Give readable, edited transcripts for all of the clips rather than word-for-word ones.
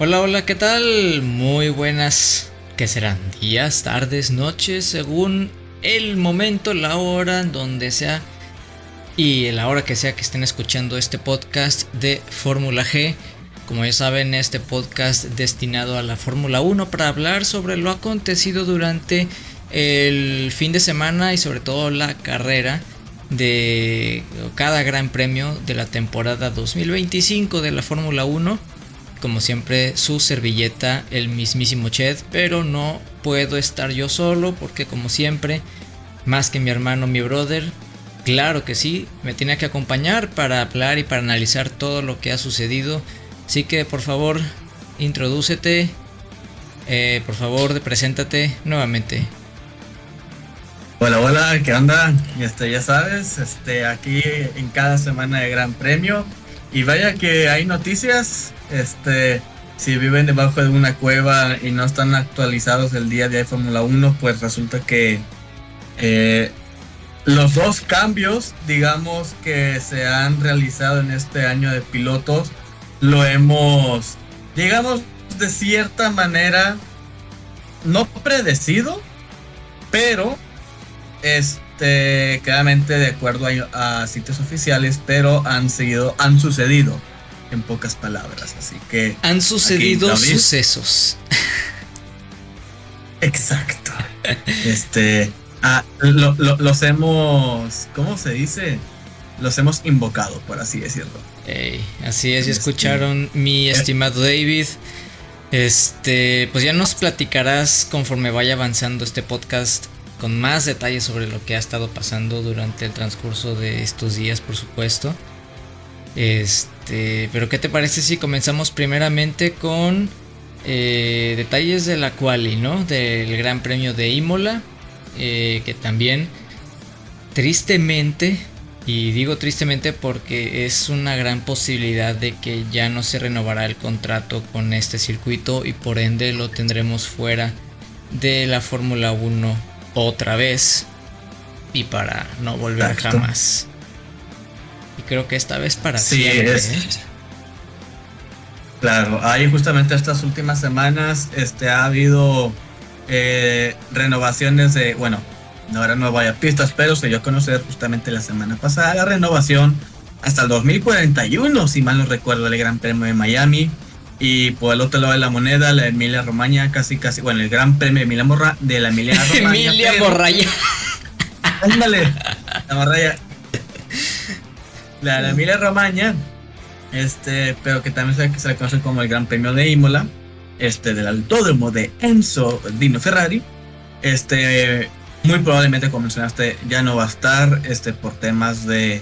Hola, hola, ¿qué tal? Muy buenas, ¿qué serán? Días, tardes, noches, según el momento, la hora, donde sea y la hora que sea que estén escuchando este podcast de Fórmula G. Como ya saben, este podcast destinado a la Fórmula 1 para hablar sobre lo acontecido durante el fin de semana y sobre todo la carrera de cada gran premio de la temporada 2025 de la Fórmula 1. Como siempre, su servilleta, el mismísimo Ched, pero no puedo estar yo solo porque como siempre, más que mi hermano, mi brother, claro que sí, me tiene que acompañar para hablar y para analizar todo lo que ha sucedido. Así que por favor, introdúcete, por favor, preséntate nuevamente. Hola, hola, ¿qué onda? Ya sabes, aquí en cada semana de Gran Premio. Y vaya que hay noticias, si viven debajo de una cueva y no están actualizados el día de Fórmula 1, pues resulta que eh, los dos cambios, digamos, que se han realizado en este año de pilotos, lo hemos, digamos, de cierta manera, no predecido, pero claramente de acuerdo a sitios oficiales, pero han sucedido en pocas palabras, así que Han aquí sucedido David, sucesos. exacto, los hemos, ¿cómo se dice? Los hemos invocado, por así decirlo. Así es, ya escucharon, mi estimado David. Pues ya nos platicarás conforme vaya avanzando este podcast con más detalles sobre lo que ha estado pasando durante el transcurso de estos días, por supuesto. Pero ¿qué te parece si comenzamos primeramente con detalles de la quali, ¿no? Del Gran Premio de Imola, que también tristemente, y digo tristemente porque es una gran posibilidad de que ya no se renovará el contrato con este circuito y por ende lo tendremos fuera de la Fórmula 1 otra vez y para no volver Exacto. jamás. Y creo que esta vez para Sí, siempre. Claro, ahí justamente estas últimas semanas ha habido renovaciones de, bueno, ahora no voy a pistas, pero se dio a conocer justamente la semana pasada la renovación hasta el 2041, si mal no recuerdo, el Gran Premio de Miami. Y por el otro lado de la moneda, la Emilia Romagna, casi, bueno, el Gran Premio de la Emilia Romagna. Emilia Morraya. Ándale, la Morraya. La Emilia Romagna, pero que también se le conoce como el Gran Premio de Imola, del autódromo de Enzo Dino Ferrari. Muy probablemente, como mencionaste, ya no va a estar, por temas de,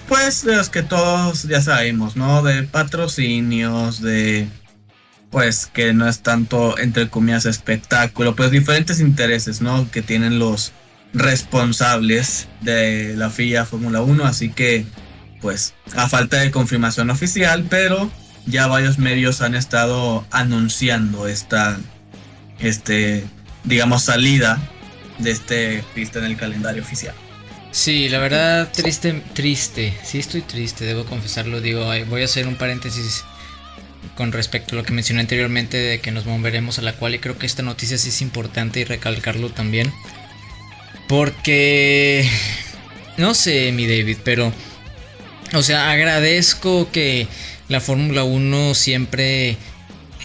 pues, de los que todos ya sabemos, ¿no? De patrocinios, de, pues, que no es tanto, entre comillas, espectáculo, pues diferentes intereses, ¿no? Que tienen los responsables de la FIA Fórmula 1, así que, pues, a falta de confirmación oficial, pero ya varios medios han estado anunciando esta, digamos, salida de pista en el calendario oficial. Sí, la verdad, triste. Sí, estoy triste, debo confesarlo. Digo, voy a hacer un paréntesis con respecto a lo que mencioné anteriormente de que nos moveremos a la cual, y creo que esta noticia sí es importante y recalcarlo también. Porque, no sé, mi David, pero, o sea, agradezco que la Fórmula 1 siempre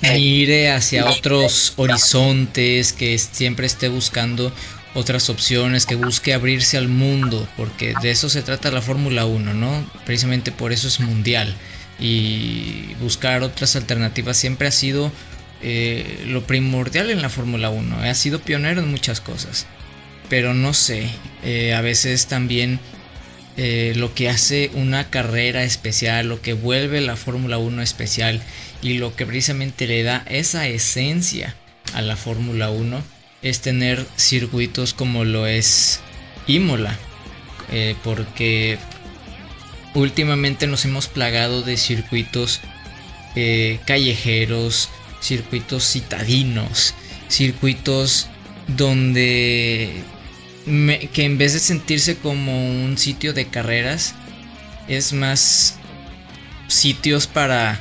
mire hacia otros horizontes, que siempre esté buscando otras opciones, que busque abrirse al mundo, porque de eso se trata la Fórmula 1, ¿no? Precisamente por eso es mundial, y buscar otras alternativas siempre ha sido lo primordial en la Fórmula 1. Ha sido pionero en muchas cosas, pero no sé, a veces también lo que hace una carrera especial, lo que vuelve la Fórmula 1 especial y lo que precisamente le da esa esencia a la Fórmula 1 es tener circuitos como lo es Imola, porque últimamente nos hemos plagado de circuitos callejeros, circuitos citadinos, circuitos donde que en vez de sentirse como un sitio de carreras, es más sitios para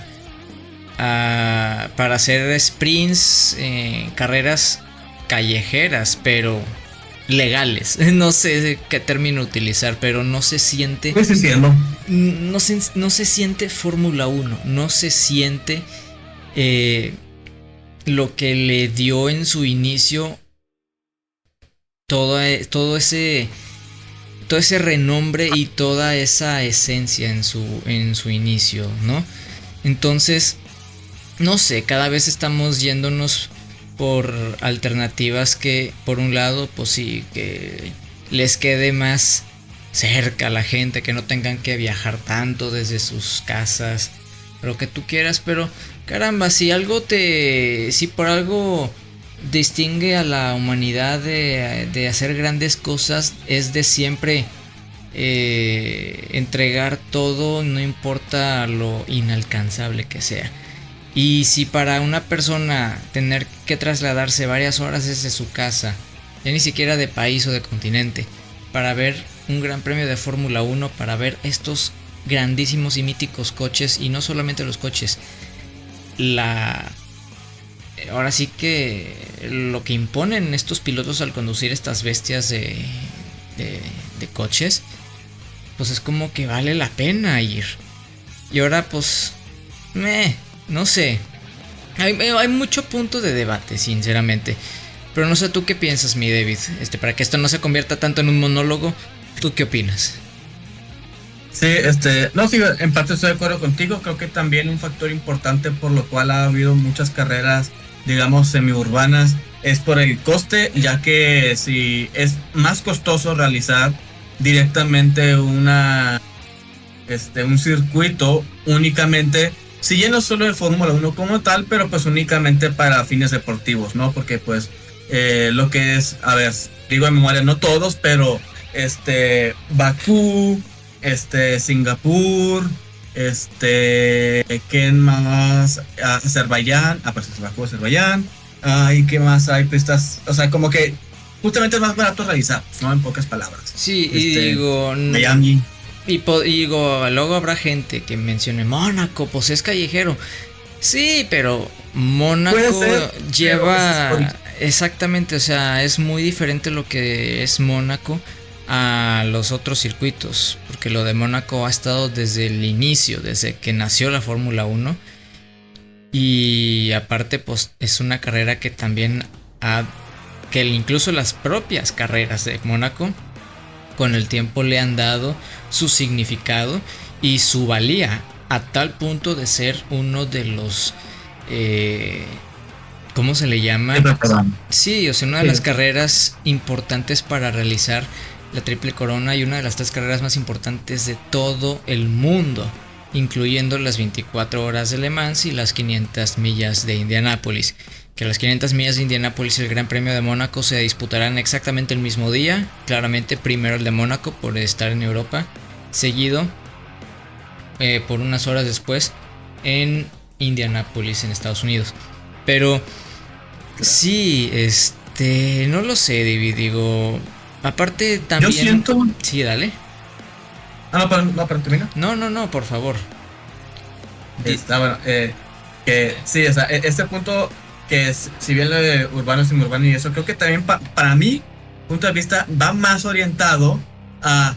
para hacer sprints, carreras callejeras, pero legales. No sé qué término utilizar, pero no se siente. ¿Qué se siente? No se siente Fórmula 1. No se siente lo que le dio en su inicio todo ese renombre y toda esa esencia en su inicio, ¿no? Entonces, no sé, cada vez estamos yéndonos por alternativas que, por un lado, pues sí, que les quede más cerca a la gente, que no tengan que viajar tanto desde sus casas, lo que tú quieras, pero caramba, si por algo distingue a la humanidad de hacer grandes cosas, es de siempre entregar todo, no importa lo inalcanzable que sea. Y si para una persona tener que trasladarse varias horas desde su casa, ya ni siquiera de país o de continente, para ver un gran premio de Fórmula 1, para ver estos grandísimos y míticos coches, y no solamente los coches, ahora sí que lo que imponen estos pilotos al conducir estas bestias de coches, pues es como que vale la pena ir. Y ahora pues no sé, hay mucho punto de debate, sinceramente, pero no sé tú qué piensas, mi David, para que esto no se convierta tanto en un monólogo. ¿Tú qué opinas? Sí, no, sí, en parte estoy de acuerdo contigo. Creo que también un factor importante por lo cual ha habido muchas carreras, digamos, semiurbanas, es por el coste, ya que si es más costoso realizar directamente un circuito únicamente, si ya no solo de Fórmula 1 como tal, pero pues únicamente para fines deportivos, ¿no? Porque pues lo que es, a ver, digo de memoria, no todos, pero Bakú, Singapur, ¿qué más? Azerbaiyán, pues es Bakú, Azerbaiyán, ¿y qué más hay? Pistas, o sea, como que justamente es más barato realizar, ¿no? En pocas palabras. Sí, y digo, Miami. Y digo, luego habrá gente que mencione Mónaco, pues es callejero. Sí, pero Mónaco lleva... Exactamente, o sea, es muy diferente lo que es Mónaco a los otros circuitos, porque lo de Mónaco ha estado desde el inicio, desde que nació la Fórmula 1, y aparte pues es una carrera que también que incluso las propias carreras de Mónaco con el tiempo le han dado su significado y su valía, a tal punto de ser uno de los ¿cómo se le llama? Sí, o sea, una de las carreras importantes para realizar la Triple Corona y una de las 3 carreras más importantes de todo el mundo, incluyendo las 24 horas de Le Mans y las 500 millas de Indianápolis. Que las 500 millas de Indianápolis y el Gran Premio de Mónaco se disputarán exactamente el mismo día. Claramente primero el de Mónaco por estar en Europa, seguido por unas horas después en Indianápolis en Estados Unidos. Pero sí, no lo sé, David, digo, aparte también... Yo siento... Sí, dale. Para terminar. No, por favor. Bueno, que sí, o sea, este punto que si bien lo de urbano, semiurbano y eso, creo que también para mí, punto de vista, va más orientado a...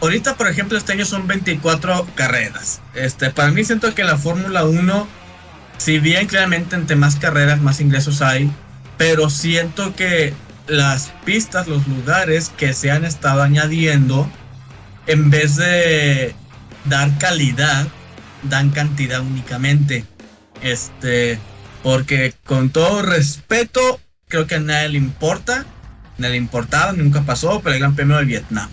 Ahorita, por ejemplo, este año son 24 carreras. Para mí siento que la Fórmula 1, si bien claramente entre más carreras, más ingresos hay, pero siento que las pistas, los lugares que se han estado añadiendo, en vez de dar calidad, dan cantidad únicamente. Porque con todo respeto, creo que a nadie le importa, nadie le importaba, nunca pasó, pero el Gran Premio de Vietnam.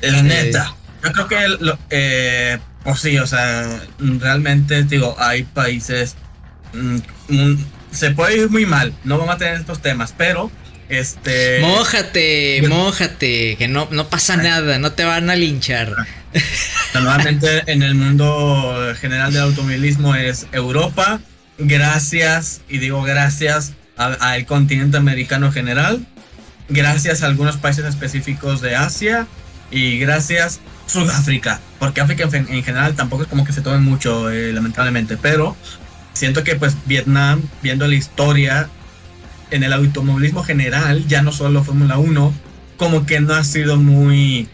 La neta, yo creo que pues sí, o sea, realmente digo, hay países, se puede ir muy mal, no vamos a tener estos temas, pero mójate, que no pasa nada, no te van a linchar. Normalmente en el mundo general del automovilismo es Europa, gracias, y digo gracias al continente americano general, gracias a algunos países específicos de Asia y gracias Sudáfrica, porque África en general tampoco es como que se tome mucho, lamentablemente, pero siento que pues Vietnam, viendo la historia en el automovilismo general, ya no solo Fórmula Uno, como que no ha sido muy,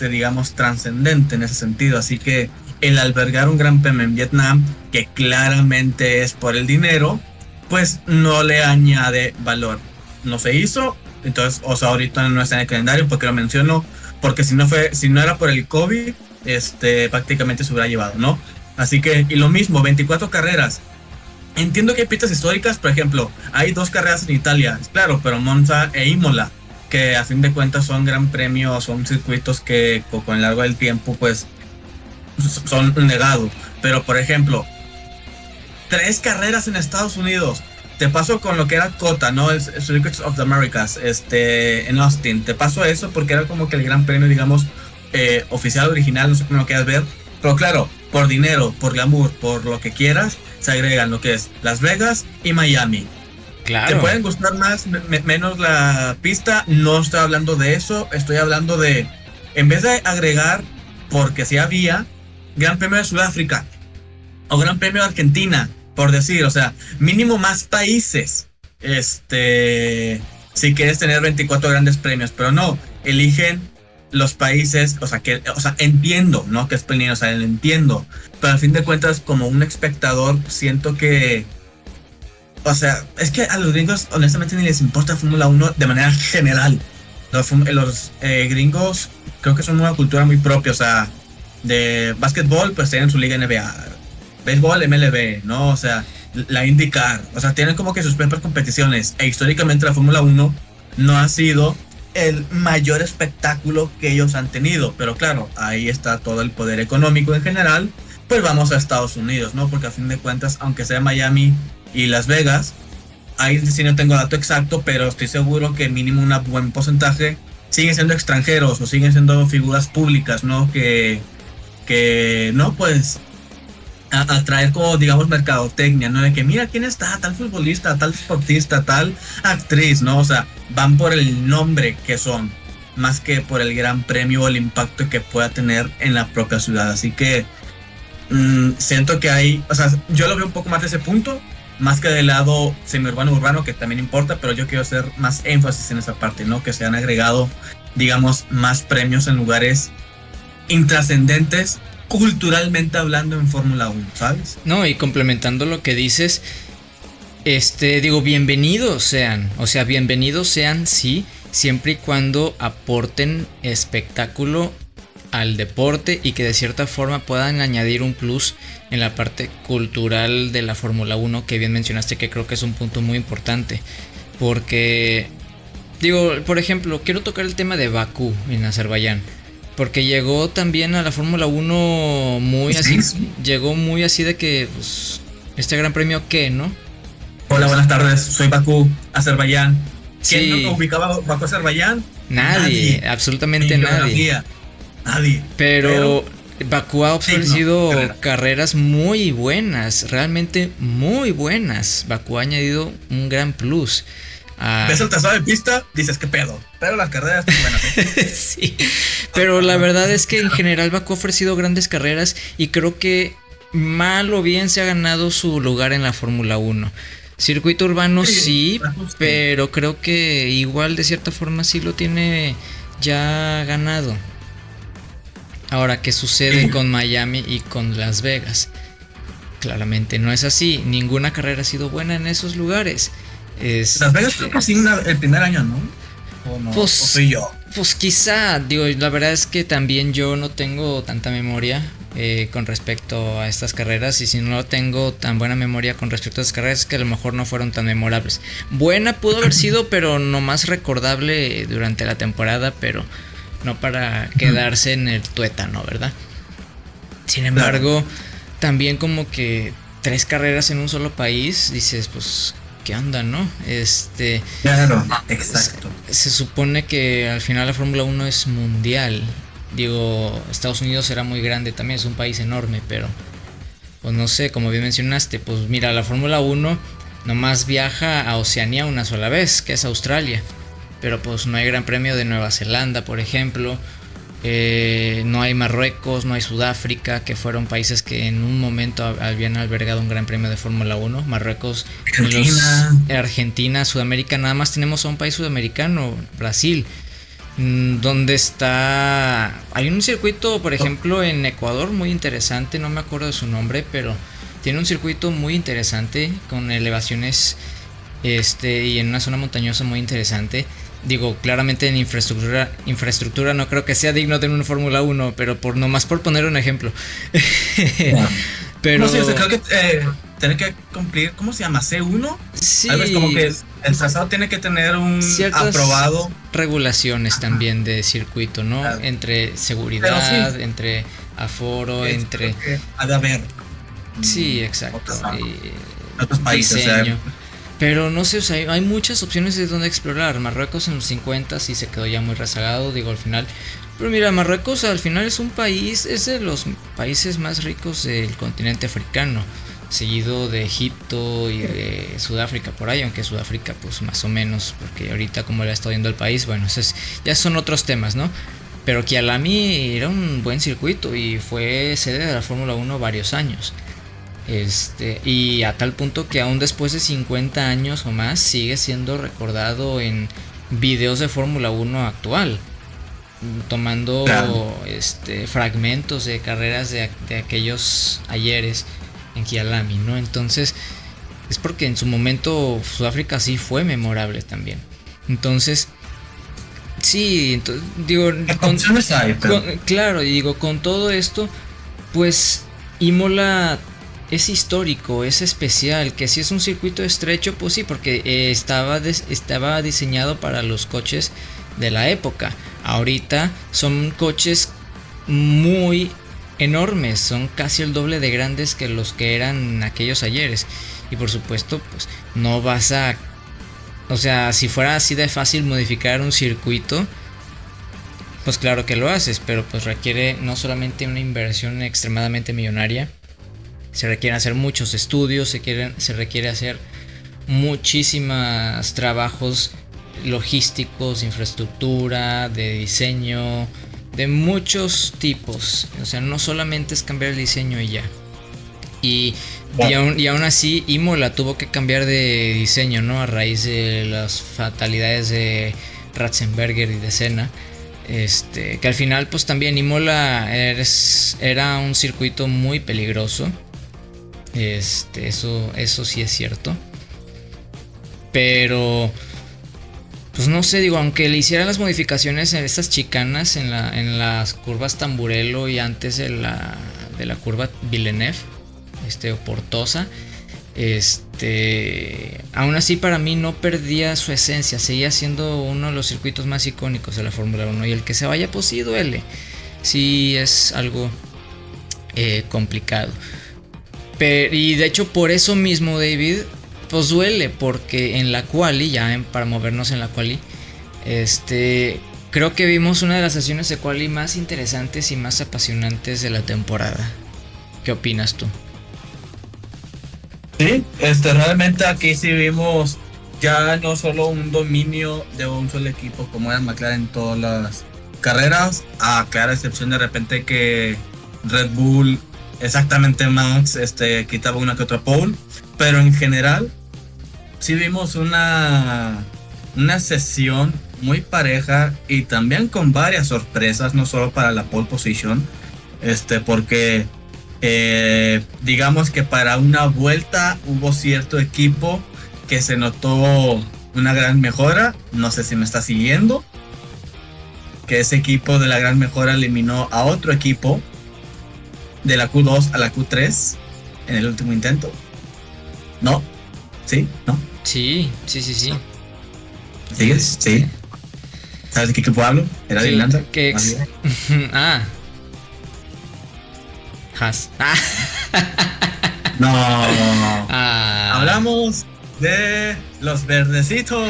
digamos, trascendente en ese sentido. Así que el albergar un Gran Premio en Vietnam, que claramente es por el dinero, pues no le añade valor. No se hizo, entonces, o sea, ahorita no está en el calendario porque lo menciono, porque si no era por el COVID, prácticamente se hubiera llevado, ¿no? Así que, y lo mismo, 24 carreras. Entiendo que hay pistas históricas, por ejemplo, hay 2 carreras en Italia, claro, pero Monza e Imola, que a fin de cuentas son gran premios, son circuitos que con el largo del tiempo, pues, son un legado. Pero, por ejemplo, 3 carreras en Estados Unidos. Te paso con lo que era COTA, ¿no? El Circuits of the Americas, en Austin. Te paso eso porque era como que el gran premio, digamos, oficial, original, no sé cómo lo quieras ver. Pero claro, por dinero, por glamour, por lo que quieras, se agregan lo que es Las Vegas y Miami. Claro. Te pueden gustar más, menos la pista. No estoy hablando de eso. Estoy hablando de, en vez de agregar, porque si había Gran Premio de Sudáfrica o Gran Premio de Argentina, por decir, o sea, mínimo más países, si quieres tener 24 grandes premios, pero no, eligen los países, o sea, entiendo, ¿no? Que es peleado, o sea, lo entiendo, pero al fin de cuentas, como un espectador, siento que, o sea, es que a los gringos, honestamente, ni les importa Fórmula 1 de manera general. Los gringos creo que son una cultura muy propia, o sea, de básquetbol, pues tienen su liga NBA, béisbol, MLB, ¿no? O sea, la IndyCar, o sea, tienen como que sus propias competiciones. E históricamente la Fórmula 1 no ha sido el mayor espectáculo que ellos han tenido. Pero claro, ahí está todo el poder económico en general. Pues vamos a Estados Unidos, ¿no? Porque a fin de cuentas, aunque sea Miami y Las Vegas, ahí sí no tengo dato exacto, pero estoy seguro que mínimo un buen porcentaje siguen siendo extranjeros o siguen siendo figuras públicas, ¿no? Que no, pues atraer como, digamos, mercadotecnia, ¿no? De que mira quién está, tal futbolista, tal deportista, tal actriz, ¿no? O sea, van por el nombre que son, más que por el gran premio o el impacto que pueda tener en la propia ciudad. Así que siento que hay, o sea, yo lo veo un poco más de ese punto, más que del lado semiurbano urbano, que también importa, pero yo quiero hacer más énfasis en esa parte, ¿no? Que se han agregado, digamos, más premios en lugares intrascendentes culturalmente hablando en Fórmula 1, ¿sabes? No, y complementando lo que dices, digo, bienvenidos sean, o sea, bienvenidos sean, sí, siempre y cuando aporten espectáculo al deporte y que de cierta forma puedan añadir un plus en la parte cultural de la Fórmula 1, que bien mencionaste, que creo que es un punto muy importante, porque, digo, por ejemplo, quiero tocar el tema de Bakú en Azerbaiyán. Porque llegó también a la Fórmula 1 muy así, llegó muy así de que, pues, este gran premio, ¿qué, no? Hola, buenas tardes, soy Bakú, Azerbaiyán. ¿Quién no ubicaba Bakú, Azerbaiyán? Nadie, absolutamente nadie. Nadie. Pero Bakú ha ofrecido carreras muy buenas, realmente muy buenas. Bakú ha añadido un gran plus. Ves el trazado de pista, dices qué pedo, pero las carreras están buenas, ¿eh? Sí, pero la verdad es que en general Bakú ha ofrecido grandes carreras y creo que mal o bien se ha ganado su lugar en la Fórmula 1. Circuito urbano sí, pero creo que igual de cierta forma sí lo tiene ya ganado. Ahora, ¿qué sucede con Miami y con Las Vegas? Claramente no es así, ninguna carrera ha sido buena en esos lugares. Las Vegas creo que sí el primer año, ¿no? ¿O no? Pues, ¿O soy yo? Pues quizá, digo, la verdad es que también yo no tengo tanta memoria con respecto a estas carreras, y si no tengo tan buena memoria con respecto a estas carreras es que a lo mejor no fueron tan memorables. Buena pudo haber sido, pero no más recordable durante la temporada, pero no para quedarse en el tuétano, ¿verdad? Sin embargo, también como que 3 carreras en un solo país, dices, pues, ¿qué onda, no? Claro, exacto. Se supone que al final la Fórmula 1 es mundial. Digo, Estados Unidos era muy grande también, es un país enorme, pero pues no sé, como bien mencionaste, pues mira, la Fórmula 1 nomás viaja a Oceanía una sola vez, que es Australia. Pero pues no hay gran premio de Nueva Zelanda, por ejemplo. No hay Marruecos, no hay Sudáfrica, que fueron países que en un momento habían albergado un gran premio de Fórmula 1. Marruecos, Argentina, Sudamérica, nada más tenemos a un país sudamericano, Brasil. Donde está... Hay un circuito, por ejemplo, en Ecuador muy interesante, no me acuerdo de su nombre, pero tiene un circuito muy interesante con elevaciones y en una zona montañosa muy interesante. Digo, claramente en infraestructura no creo que sea digno de una Fórmula 1, pero nomás por poner un ejemplo. Pero... No sé, creo que tiene que cumplir, ¿cómo se llama? ¿C1? Sí. Algo es como que el trazado tiene que tener un aprobado. Regulaciones también de circuito, ¿no? Claro. Entre seguridad, sí, entre aforo, entre... Ha de haber. Sí, exacto. Otros países, diseño. O sea, pero no sé, o sea, hay muchas opciones de donde explorar. Marruecos en los 50 sí se quedó ya muy rezagado, digo, al final. Pero mira, Marruecos al final es un país, es de los países más ricos del continente africano, seguido de Egipto y de Sudáfrica por ahí, aunque Sudáfrica pues más o menos, porque ahorita como le está viendo el país, bueno, ya son otros temas, ¿no? Pero Kyalami era un buen circuito y fue sede de la Fórmula 1 varios años. Y a tal punto que aún después de 50 años o más sigue siendo recordado en videos de Fórmula 1 actual, tomando fragmentos de carreras de aquellos ayeres en Kyalami, ¿no? Entonces es porque en su momento Sudáfrica sí fue memorable también. Entonces sí, digo, claro, y digo, con todo esto, pues Imola es histórico, es especial, que si es un circuito estrecho, pues sí, porque estaba diseñado para los coches de la época. Ahorita son coches muy enormes, son casi el doble de grandes que los que eran aquellos ayeres. Y por supuesto, pues no vas a... O sea, si fuera así de fácil modificar un circuito, pues claro que lo haces, pero pues requiere no solamente una inversión extremadamente millonaria, se requieren hacer muchos estudios, se requiere hacer muchísimos trabajos logísticos, infraestructura, de diseño, de muchos tipos. O sea, no solamente es cambiar el diseño y ya. Y aún así Imola tuvo que cambiar de diseño, ¿no? A raíz de las fatalidades de Ratzenberger y de Senna. Que al final pues también Imola era un circuito muy peligroso. Eso sí es cierto. Pero pues no sé, digo, aunque le hicieran las modificaciones en estas chicanas, en las curvas Tamburello y antes de la curva Villeneuve, o Portosa, aún así para mí no perdía su esencia, seguía siendo uno de los circuitos más icónicos de la Fórmula 1, y el que se vaya pues sí duele, sí es algo complicado. Y de hecho por eso mismo, David, pues duele, porque en la quali, para movernos en la quali, creo que vimos una de las sesiones de quali más interesantes y más apasionantes de la temporada. ¿Qué opinas tú? Sí, realmente aquí sí vimos ya no solo un dominio de un solo equipo como era McLaren en todas las carreras, a clara excepción de repente que Red Bull, exactamente Max, quitaba una que otra pole, pero en general sí vimos una sesión muy pareja y también con varias sorpresas, no solo para la pole position, porque digamos que para una vuelta hubo cierto equipo que se notó una gran mejora, no sé si me está siguiendo, que ese equipo de la gran mejora eliminó a otro equipo de la Q2 a la Q3 en el último intento. ¿No? ¿Sí? ¿No? Sí. ¿Sigues? Sí. ¿Sabes de qué equipo hablo? ¿Era de Irlanda? Haas. No. Hablamos de los verdecitos.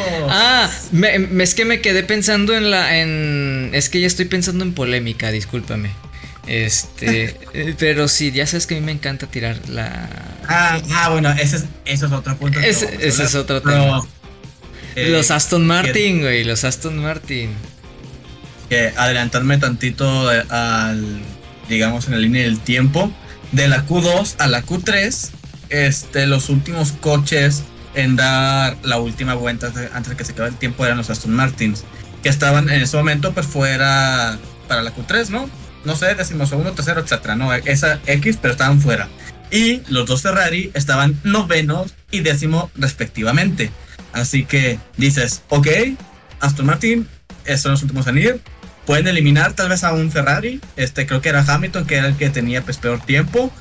Es que me quedé pensando es que ya estoy pensando en polémica, discúlpame. Pero sí, ya sabes que a mí me encanta tirar la... Bueno, ese es otro punto. Ese es otro tema. Los Aston Martin, güey, los Aston Martin. que adelantarme tantito digamos, en la línea del tiempo, de la Q2 a la Q3, los últimos coches en dar la última vuelta antes de que se acabe el tiempo eran los Aston Martins, que estaban en ese momento pues fuera para la Q3, ¿no? No sé, 12º, tercero, etcétera, ¿no? Esa X, pero estaban fuera. Y los dos Ferrari estaban novenos y décimo respectivamente. Así que dices, ok, Aston Martin son los últimos en ir. Pueden eliminar tal vez a un Ferrari. Creo que era Hamilton, que era el que tenía pues peor tiempo.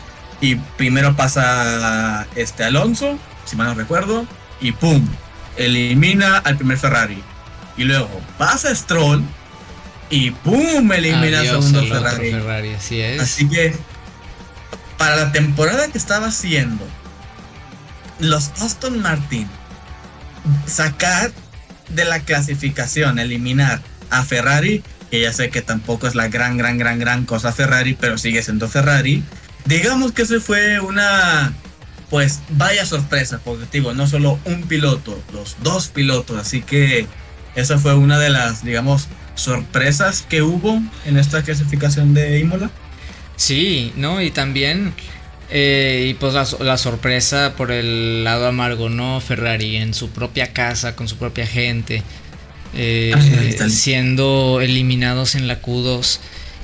Y primero pasa Alonso, si mal no recuerdo. Y pum, elimina al primer Ferrari. Y luego pasa Stroll. Y pum, elimina al segundo Ferrari. Así es. Así que para la temporada que estaba haciendo, los Aston Martin sacar de la clasificación, eliminar a Ferrari, que ya sé que tampoco es la gran cosa Ferrari, pero sigue siendo Ferrari. Digamos que se fue una, pues vaya sorpresa, porque digo, no solo un piloto, los dos pilotos, así que esa fue una de las, digamos, sorpresas que hubo en esta clasificación de Imola. Sí, ¿no? Y también, y pues la sorpresa por el lado amargo, ¿no? Ferrari en su propia casa, con su propia gente, siendo eliminados en la Q2.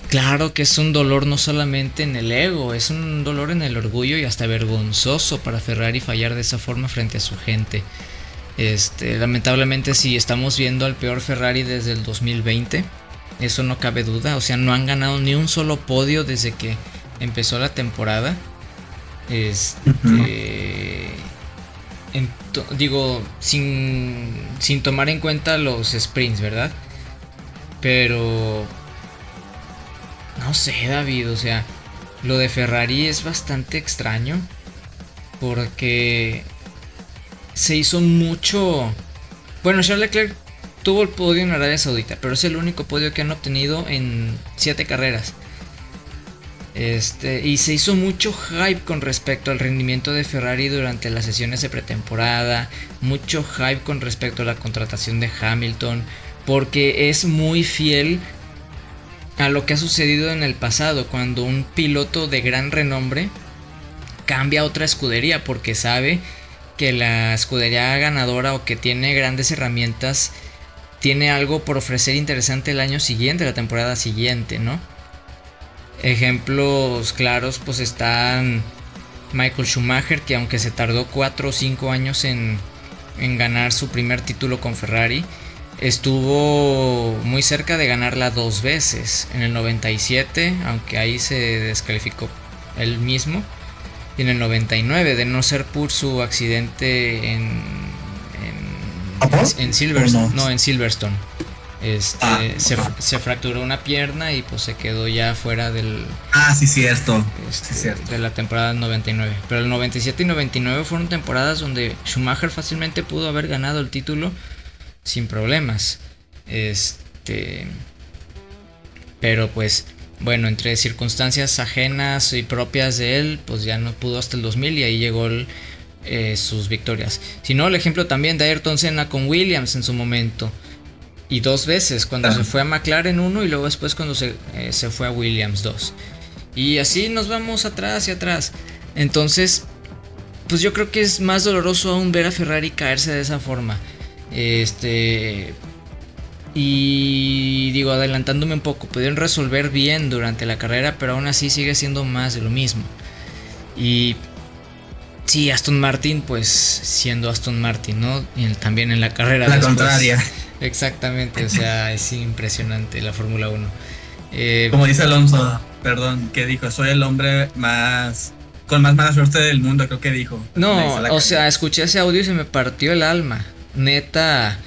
Claro que es un dolor no solamente en el ego, es un dolor en el orgullo y hasta vergonzoso para Ferrari fallar de esa forma frente a su gente. Lamentablemente sí estamos viendo al peor Ferrari desde el 2020. Eso no cabe duda, o sea, no han ganado ni un solo podio desde que empezó la temporada. Digo, sin tomar en cuenta los sprints, ¿verdad? Pero no sé, David, o sea, lo de Ferrari es bastante extraño porque se hizo mucho. Bueno, Charles Leclerc tuvo el podio en Arabia Saudita, pero es el único podio que han obtenido en 7 carreras. Y se hizo mucho hype con respecto al rendimiento de Ferrari durante las sesiones de pretemporada, mucho hype con respecto a la contratación de Hamilton, porque es muy fiel a lo que ha sucedido en el pasado, cuando un piloto de gran renombre cambia a otra escudería porque sabe que la escudería ganadora o que tiene grandes herramientas tiene algo por ofrecer interesante el año siguiente, la temporada siguiente, ¿no? Ejemplos claros pues están Michael Schumacher, que aunque se tardó 4 o 5 años en ganar su primer título con Ferrari, estuvo muy cerca de ganarla 2 veces, en el 97, aunque ahí se descalificó él mismo, y en el 99, de no ser por su accidente en Silverstone, no, en Silverstone. Se fracturó una pierna y pues se quedó ya fuera del. Sí, cierto. De la temporada del 99. Pero el 97 y 99 fueron temporadas donde Schumacher fácilmente pudo haber ganado el título sin problemas. Pero pues bueno, entre circunstancias ajenas y propias de él, pues ya no pudo hasta el 2000 y ahí llegó sus victorias. Si no, el ejemplo también de Ayrton Senna con Williams en su momento. Y 2 veces, cuando se fue a McLaren 1 y luego después cuando se fue a Williams 2. Y así nos vamos atrás y atrás. Entonces, pues yo creo que es más doloroso aún ver a Ferrari caerse de esa forma. Y digo, adelantándome un poco, pudieron resolver bien durante la carrera, pero aún así sigue siendo más de lo mismo. Y sí, Aston Martin, pues siendo Aston Martin, ¿no? Y también en la carrera. La contraria. Exactamente, o sea, es impresionante la Fórmula 1. Como dice Alonso, perdón, que dijo, soy el hombre con más mala suerte del mundo, creo que dijo. No, o sea, escuché ese audio y se me partió el alma. Neta,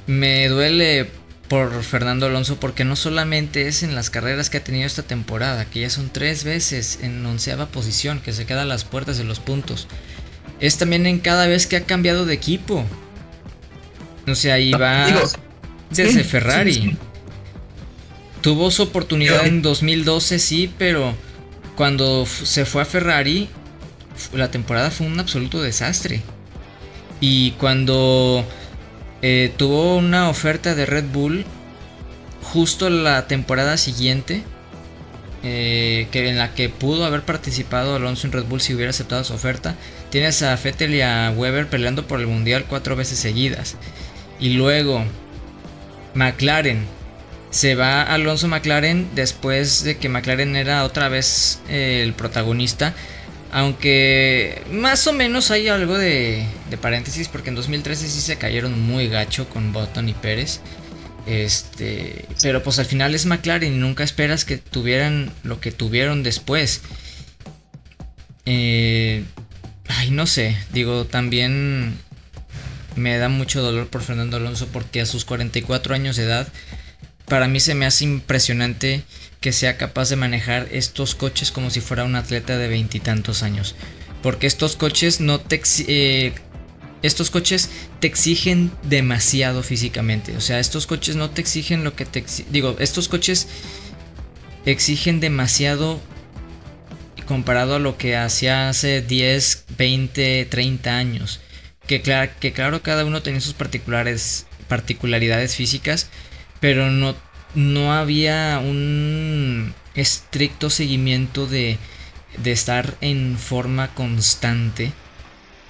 me duele por Fernando Alonso porque no solamente es en las carreras que ha tenido esta temporada, que ya son 3 veces en 11ª posición, que se queda a las puertas de los puntos. Es también en cada vez que ha cambiado de equipo. O sea, ahí va desde Ferrari. Sí. Tuvo su oportunidad en 2012, sí, pero cuando se fue a Ferrari, la temporada fue un absoluto desastre. Y cuando tuvo una oferta de Red Bull, justo la temporada siguiente, que en la que pudo haber participado Alonso en Red Bull si hubiera aceptado su oferta, tienes a Vettel y a Weber peleando por el mundial 4 veces seguidas. Y luego McLaren, se va Alonso McLaren después de que McLaren era otra vez el protagonista. Aunque más o menos hay algo de paréntesis, porque en 2013 sí se cayeron muy gacho con Button y Pérez. Pero pues al final es McLaren y nunca esperas que tuvieran lo que tuvieron después. No sé, digo, también me da mucho dolor por Fernando Alonso, porque a sus 44 años de edad, para mí se me hace impresionante que sea capaz de manejar estos coches como si fuera un atleta de 20 y tantos años. Porque estos coches estos coches te exigen demasiado físicamente. O sea, estos coches no te exigen lo que estos coches exigen demasiado comparado a lo que hacía hace 10, 20, 30 años. Que claro, cada uno tenía sus particularidades físicas, pero no había un estricto seguimiento de estar en forma constante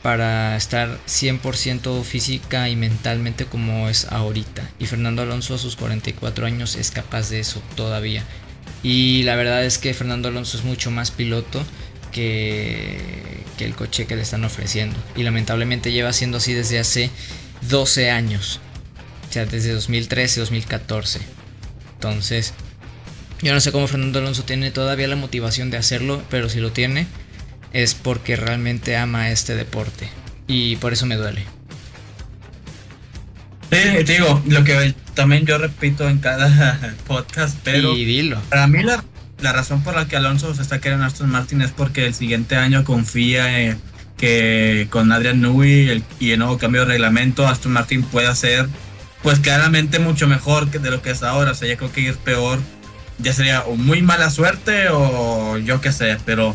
para estar 100% física y mentalmente como es ahorita. Y Fernando Alonso a sus 44 años es capaz de eso todavía. Y la verdad es que Fernando Alonso es mucho más piloto que el coche que le están ofreciendo. Y lamentablemente lleva siendo así desde hace 12 años. O sea, desde 2013, 2014. Entonces, yo no sé cómo Fernando Alonso tiene todavía la motivación de hacerlo, pero si lo tiene es porque realmente ama este deporte. Y por eso me duele. Sí, te digo, lo que también yo repito en cada podcast, pero y dilo. Para mí la razón por la que Alonso se está quedando en Aston Martin es porque el siguiente año confía en que con Adrian Newey y el nuevo cambio de reglamento Aston Martin pueda ser pues claramente mucho mejor que de lo que es ahora. O sea, ya creo que ir peor ya sería o muy mala suerte o yo qué sé, pero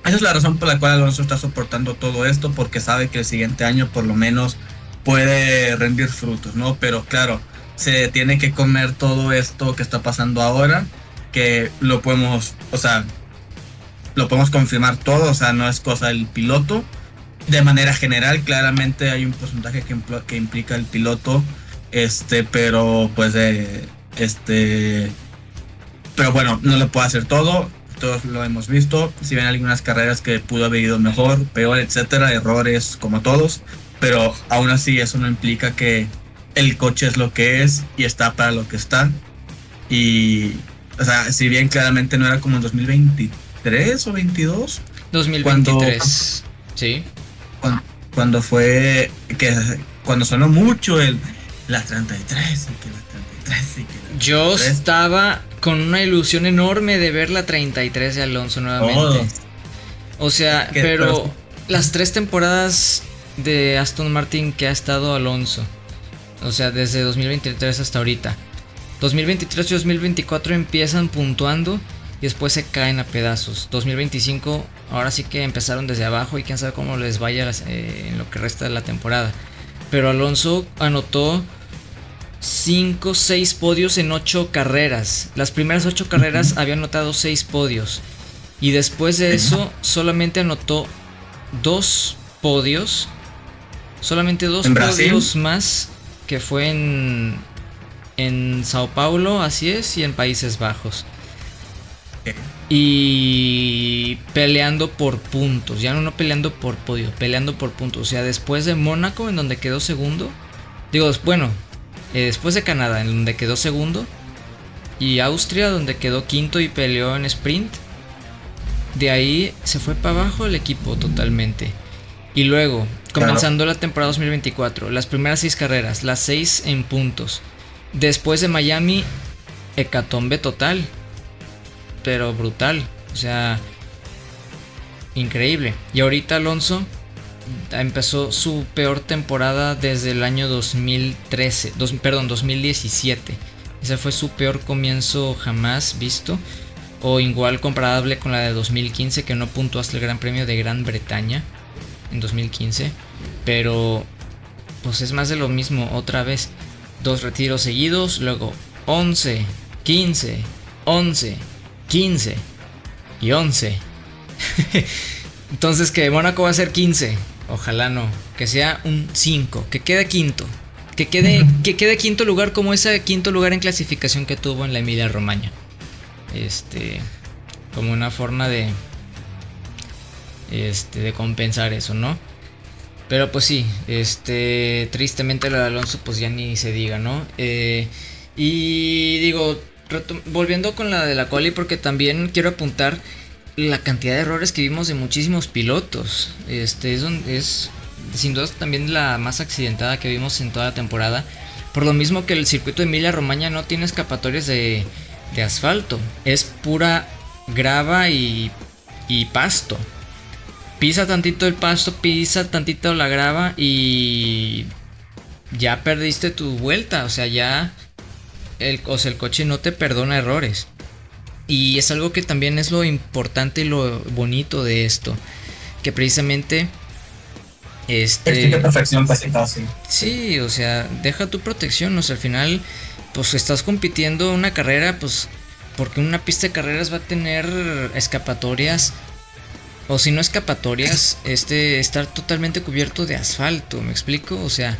esa es la razón por la cual Alonso está soportando todo esto, porque sabe que el siguiente año por lo menos puede rendir frutos, ¿no? Pero claro, se tiene que comer todo esto que está pasando ahora, que lo podemos confirmar todo, o sea, no es cosa del piloto. De manera general, claramente hay un porcentaje que implica el piloto, pero pues pero bueno, no lo puede hacer todo. Todos lo hemos visto. Si ven algunas carreras que pudo haber ido mejor, peor, etcétera, errores como todos, pero aún así eso no implica que el coche es lo que es y está para lo que está. Y o sea, si bien claramente no era como en 2023 o 22, 2023, sí. Cuando fue cuando sonó mucho la 33 y que la 33 y que la 33. Yo estaba con una ilusión enorme de ver la 33 de Alonso nuevamente. O sea, pero las 3 temporadas de Aston Martin que ha estado Alonso, o sea, desde 2023 hasta ahorita, 2023 y 2024 empiezan puntuando y después se caen a pedazos. 2025 ahora sí que empezaron desde abajo y quién sabe cómo les vaya en lo que resta de la temporada. Pero Alonso anotó 5, 6 podios en 8 carreras. Las primeras 8 carreras había anotado 6 podios. Y después de eso solamente anotó 2 podios. Solamente 2 podios más, que fue en Sao Paulo, así es, y en Países Bajos. Y peleando por puntos, ya no peleando por podio, peleando por puntos. O sea, después de Mónaco, en donde quedó segundo, después de Canadá, en donde quedó segundo, y Austria, donde quedó quinto y peleó en sprint, de ahí se fue para abajo el equipo totalmente. Y luego, comenzando la temporada 2024, las primeras 6 carreras, las 6 en puntos. Después de Miami, hecatombe total, pero brutal, o sea, increíble. Y ahorita Alonso empezó su peor temporada desde el año 2017. Ese fue su peor comienzo jamás visto, o igual comparable con la de 2015, que no puntuó hasta el Gran Premio de Gran Bretaña en 2015. Pero pues es más de lo mismo otra vez. 2 retiros seguidos, luego 11, 15, 11, 15 y 11. Entonces que Mónaco va a ser 15. Ojalá no. Que sea un 5. Que quede quinto. Que quede quinto lugar como ese quinto lugar en clasificación que tuvo en la Emilia Romagna. Como una forma de compensar eso, ¿no? Pero pues sí, tristemente lo de Alonso pues ya ni se diga, ¿no? Y digo, volviendo con la de la quali, porque también quiero apuntar la cantidad de errores que vimos de muchísimos pilotos. Es sin duda también la más accidentada que vimos en toda la temporada. Por lo mismo que el circuito de Emilia Romagna no tiene escapatorias de asfalto, es pura grava y pasto. Pisa tantito el pasto, pisa tantito la grava y ya perdiste tu vuelta. O sea, ya el coche no te perdona errores. Y es algo que también es lo importante y lo bonito de esto, que precisamente qué perfección casi casi. Sí, o sea, deja tu protección. O sea, al final pues estás compitiendo una carrera, pues porque una pista de carreras va a tener escapatorias, o si no escapatorias, estar totalmente cubierto de asfalto, ¿me explico? O sea,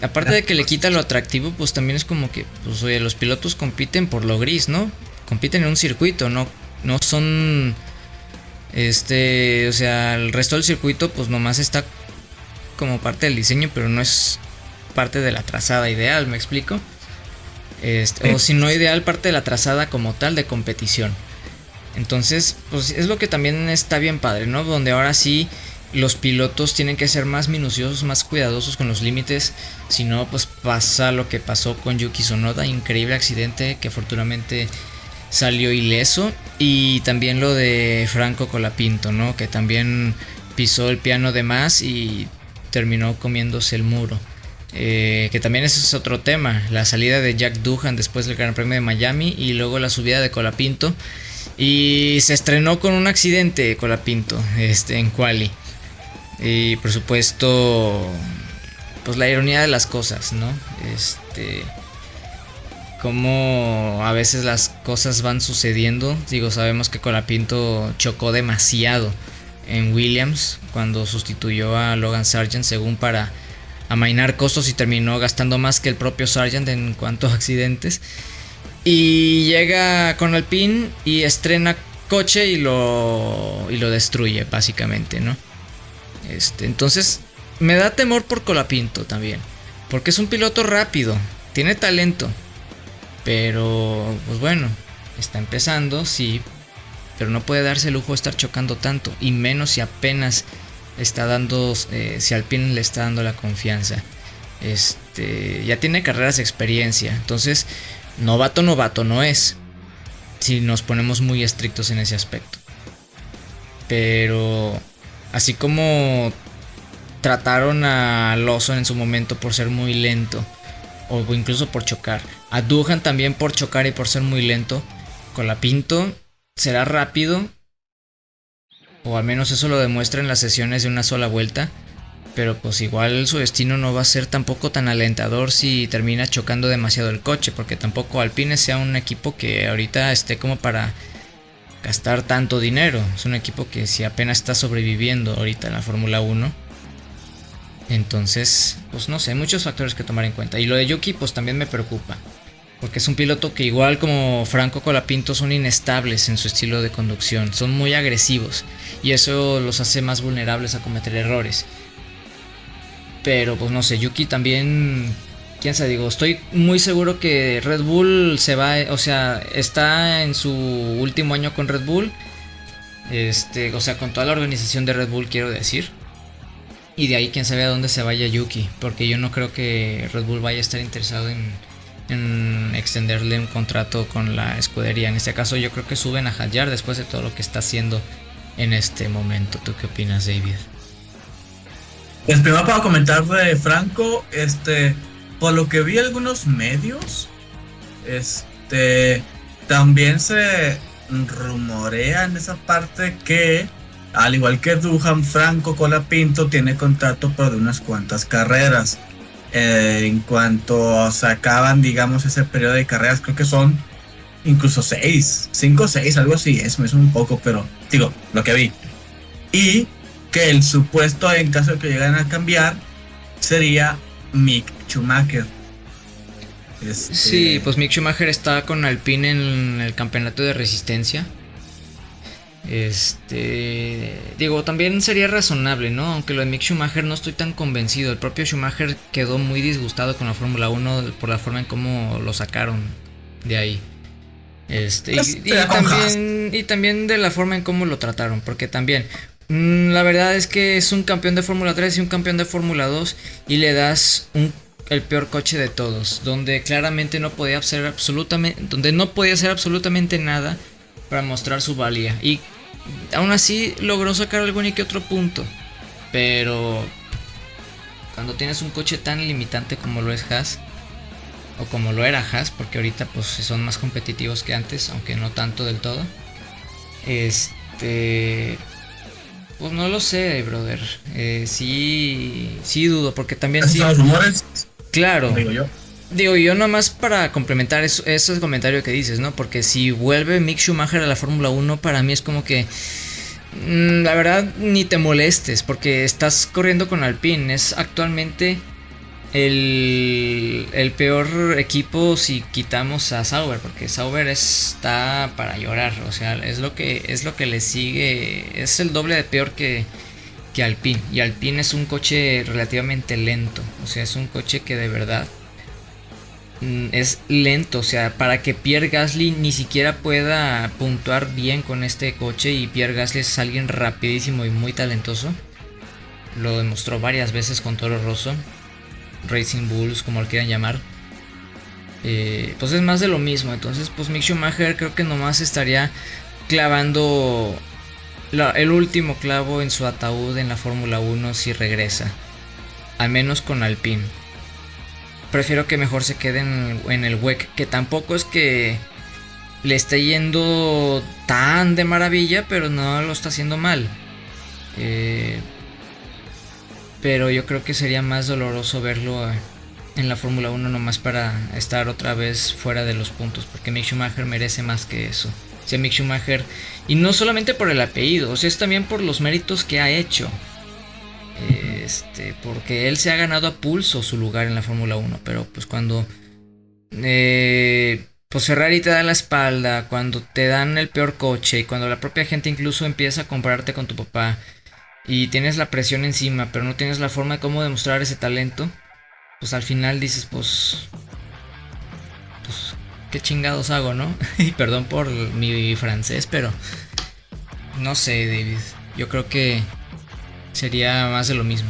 aparte de que le quita lo atractivo, pues también es como que, pues oye, los pilotos compiten por lo gris, ¿no? Compiten en un circuito, no son, o sea, el resto del circuito pues nomás está como parte del diseño, pero no es parte de la trazada ideal, ¿me explico? O si no ideal, parte de la trazada como tal de competición. Entonces, pues es lo que también está bien padre, ¿no? Donde ahora sí los pilotos tienen que ser más minuciosos, más cuidadosos con los límites. Si no, pues pasa lo que pasó con Yuki Tsunoda, increíble accidente que afortunadamente salió ileso. Y también lo de Franco Colapinto, ¿no? Que también pisó el piano de más y terminó comiéndose el muro. Que también ese es otro tema, la salida de Jack Doohan después del Gran Premio de Miami y luego la subida de Colapinto. Y se estrenó con un accidente Colapinto en quali. Y por supuesto, pues la ironía de las cosas, ¿no? Como a veces las cosas van sucediendo. Digo, sabemos que Colapinto chocó demasiado en Williams cuando sustituyó a Logan Sargent, según para amainar costos, y terminó gastando más que el propio Sargent en cuanto a accidentes. Y llega con Alpine y estrena coche y lo destruye básicamente, ¿no? Entonces me da temor por Colapinto también, porque es un piloto rápido, tiene talento, pero pues bueno, está empezando, sí, pero no puede darse el lujo de estar chocando tanto, y menos si apenas está dando, si Alpine le está dando la confianza. Ya tiene carreras de experiencia, entonces novato no es, si nos ponemos muy estrictos en ese aspecto. Pero así como trataron a Lawson en su momento por ser muy lento, o incluso por chocar, a Doohan también por chocar y por ser muy lento, Colapinto será rápido, o al menos eso lo demuestra en las sesiones de una sola vuelta. Pero pues igual su destino no va a ser tampoco tan alentador si termina chocando demasiado el coche, porque tampoco Alpine sea un equipo que ahorita esté como para gastar tanto dinero. Es un equipo que si apenas está sobreviviendo ahorita en la Fórmula 1. Entonces, pues no sé, hay muchos factores que tomar en cuenta. Y lo de Yuki pues también me preocupa, porque es un piloto que igual como Franco Colapinto son inestables en su estilo de conducción, son muy agresivos y eso los hace más vulnerables a cometer errores. Pero pues no sé, Yuki también, quién sabe, digo, estoy muy seguro que Red Bull se va, o sea, está en su último año con Red Bull, o sea, con toda la organización de Red Bull, quiero decir. Y de ahí quién sabe a dónde se vaya Yuki, porque yo no creo que Red Bull vaya a estar interesado en extenderle un contrato con la escudería. En este caso yo creo que suben a Hadjar después de todo lo que está haciendo en este momento. ¿Tú qué opinas, David? Pues primero para comentar de Franco, por lo que vi algunos medios, también se rumorea en esa parte que, al igual que Doohan, Franco Colapinto tiene contrato para de unas cuantas carreras. En cuanto se acaban, digamos, ese periodo de carreras, creo que son incluso 6, 5 o 6, algo así, eso me suena un poco, pero digo, lo que vi. Y que el supuesto, en caso de que llegaran a cambiar, sería Mick Schumacher. Sí, pues Mick Schumacher está con Alpine en el campeonato de resistencia. Digo, también sería razonable, ¿no? Aunque lo de Mick Schumacher no estoy tan convencido. El propio Schumacher quedó muy disgustado con la Fórmula 1 por la forma en cómo lo sacaron de ahí. Y también de la forma en cómo lo trataron, porque también la verdad es que es un campeón de Fórmula 3 y un campeón de Fórmula 2 y le das el peor coche de todos, donde claramente no podía hacer absolutamente nada para mostrar su valía, y aún así logró sacar algún y que otro punto. Pero cuando tienes un coche tan limitante como lo es Haas, o como lo era Haas, porque ahorita pues son más competitivos que antes, aunque no tanto del todo. Pues no lo sé, brother. Sí dudo, porque también sí. ¿Esos son los rumores? Claro. Digo yo nomás para complementar ese comentario que dices, ¿no? Porque si vuelve Mick Schumacher a la Fórmula 1, para mí es como que la verdad ni te molestes, porque estás corriendo con Alpine. Es actualmente el peor equipo si quitamos a Sauber, porque Sauber está para llorar, o sea, es lo que le sigue, es el doble de peor que Alpine, y Alpine es un coche relativamente lento, o sea, es un coche que de verdad es lento, o sea, para que Pierre Gasly ni siquiera pueda puntuar bien con este coche, y Pierre Gasly es alguien rapidísimo y muy talentoso, lo demostró varias veces con Toro Rosso, Racing Bulls, como lo quieran llamar. Pues es más de lo mismo. Entonces pues Mick Schumacher creo que nomás estaría clavando el último clavo en su ataúd en la Fórmula 1 si regresa, al menos con Alpine. Prefiero que mejor se quede en el WEC, que tampoco es que le esté yendo tan de maravilla, pero no lo está haciendo mal. Pero yo creo que sería más doloroso verlo en la Fórmula 1 nomás para estar otra vez fuera de los puntos, porque Mick Schumacher merece más que eso. O sea, Mick Schumacher, y no solamente por el apellido, o sea, es también por los méritos que ha hecho. Porque él se ha ganado a pulso su lugar en la Fórmula 1, pero pues cuando pues Ferrari te da la espalda, cuando te dan el peor coche, y cuando la propia gente incluso empieza a compararte con tu papá, y tienes la presión encima, pero no tienes la forma de cómo demostrar ese talento, pues al final dices, pues qué chingados hago, ¿no? Y perdón por mi francés, pero no sé, David, yo creo que sería más de lo mismo.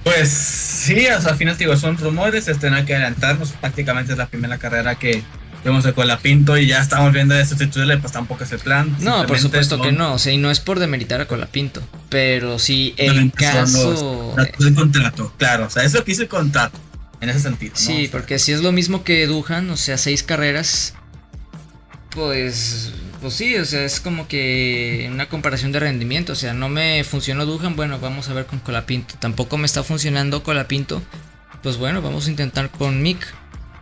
Pues sí, o sea, al final digo, son rumores, no hay que adelantarnos, prácticamente es la primera carrera que vemos con la Pinto y ya estamos viendo de sustituirle, pues tampoco es el plan. No, por supuesto que no, o sea, y no es por demeritar a Colapinto, pero si el caso... El contrato, claro, o sea, es lo que hizo el contrato, en ese sentido, ¿no? Sí, o sea, porque si es lo mismo que Duhan, o sea, 6 carreras, pues sí, o sea, es como que una comparación de rendimiento, o sea, no me funcionó Duhan, bueno, vamos a ver con Colapinto, tampoco me está funcionando Colapinto, pues bueno, vamos a intentar con Mick,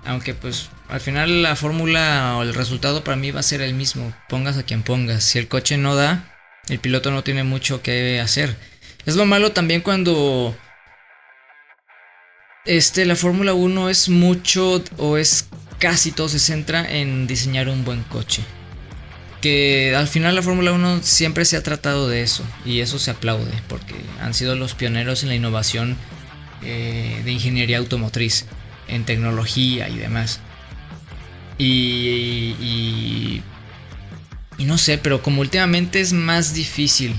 aunque pues al final la fórmula o el resultado para mí va a ser el mismo, pongas a quien pongas, si el coche no da, el piloto no tiene mucho que hacer. Es lo malo también cuando la Fórmula 1 es mucho o es casi todo se centra en diseñar un buen coche. Que al final la Fórmula 1 siempre se ha tratado de eso, y eso se aplaude porque han sido los pioneros en la innovación de ingeniería automotriz, en tecnología y demás. Y no sé, pero como últimamente es más difícil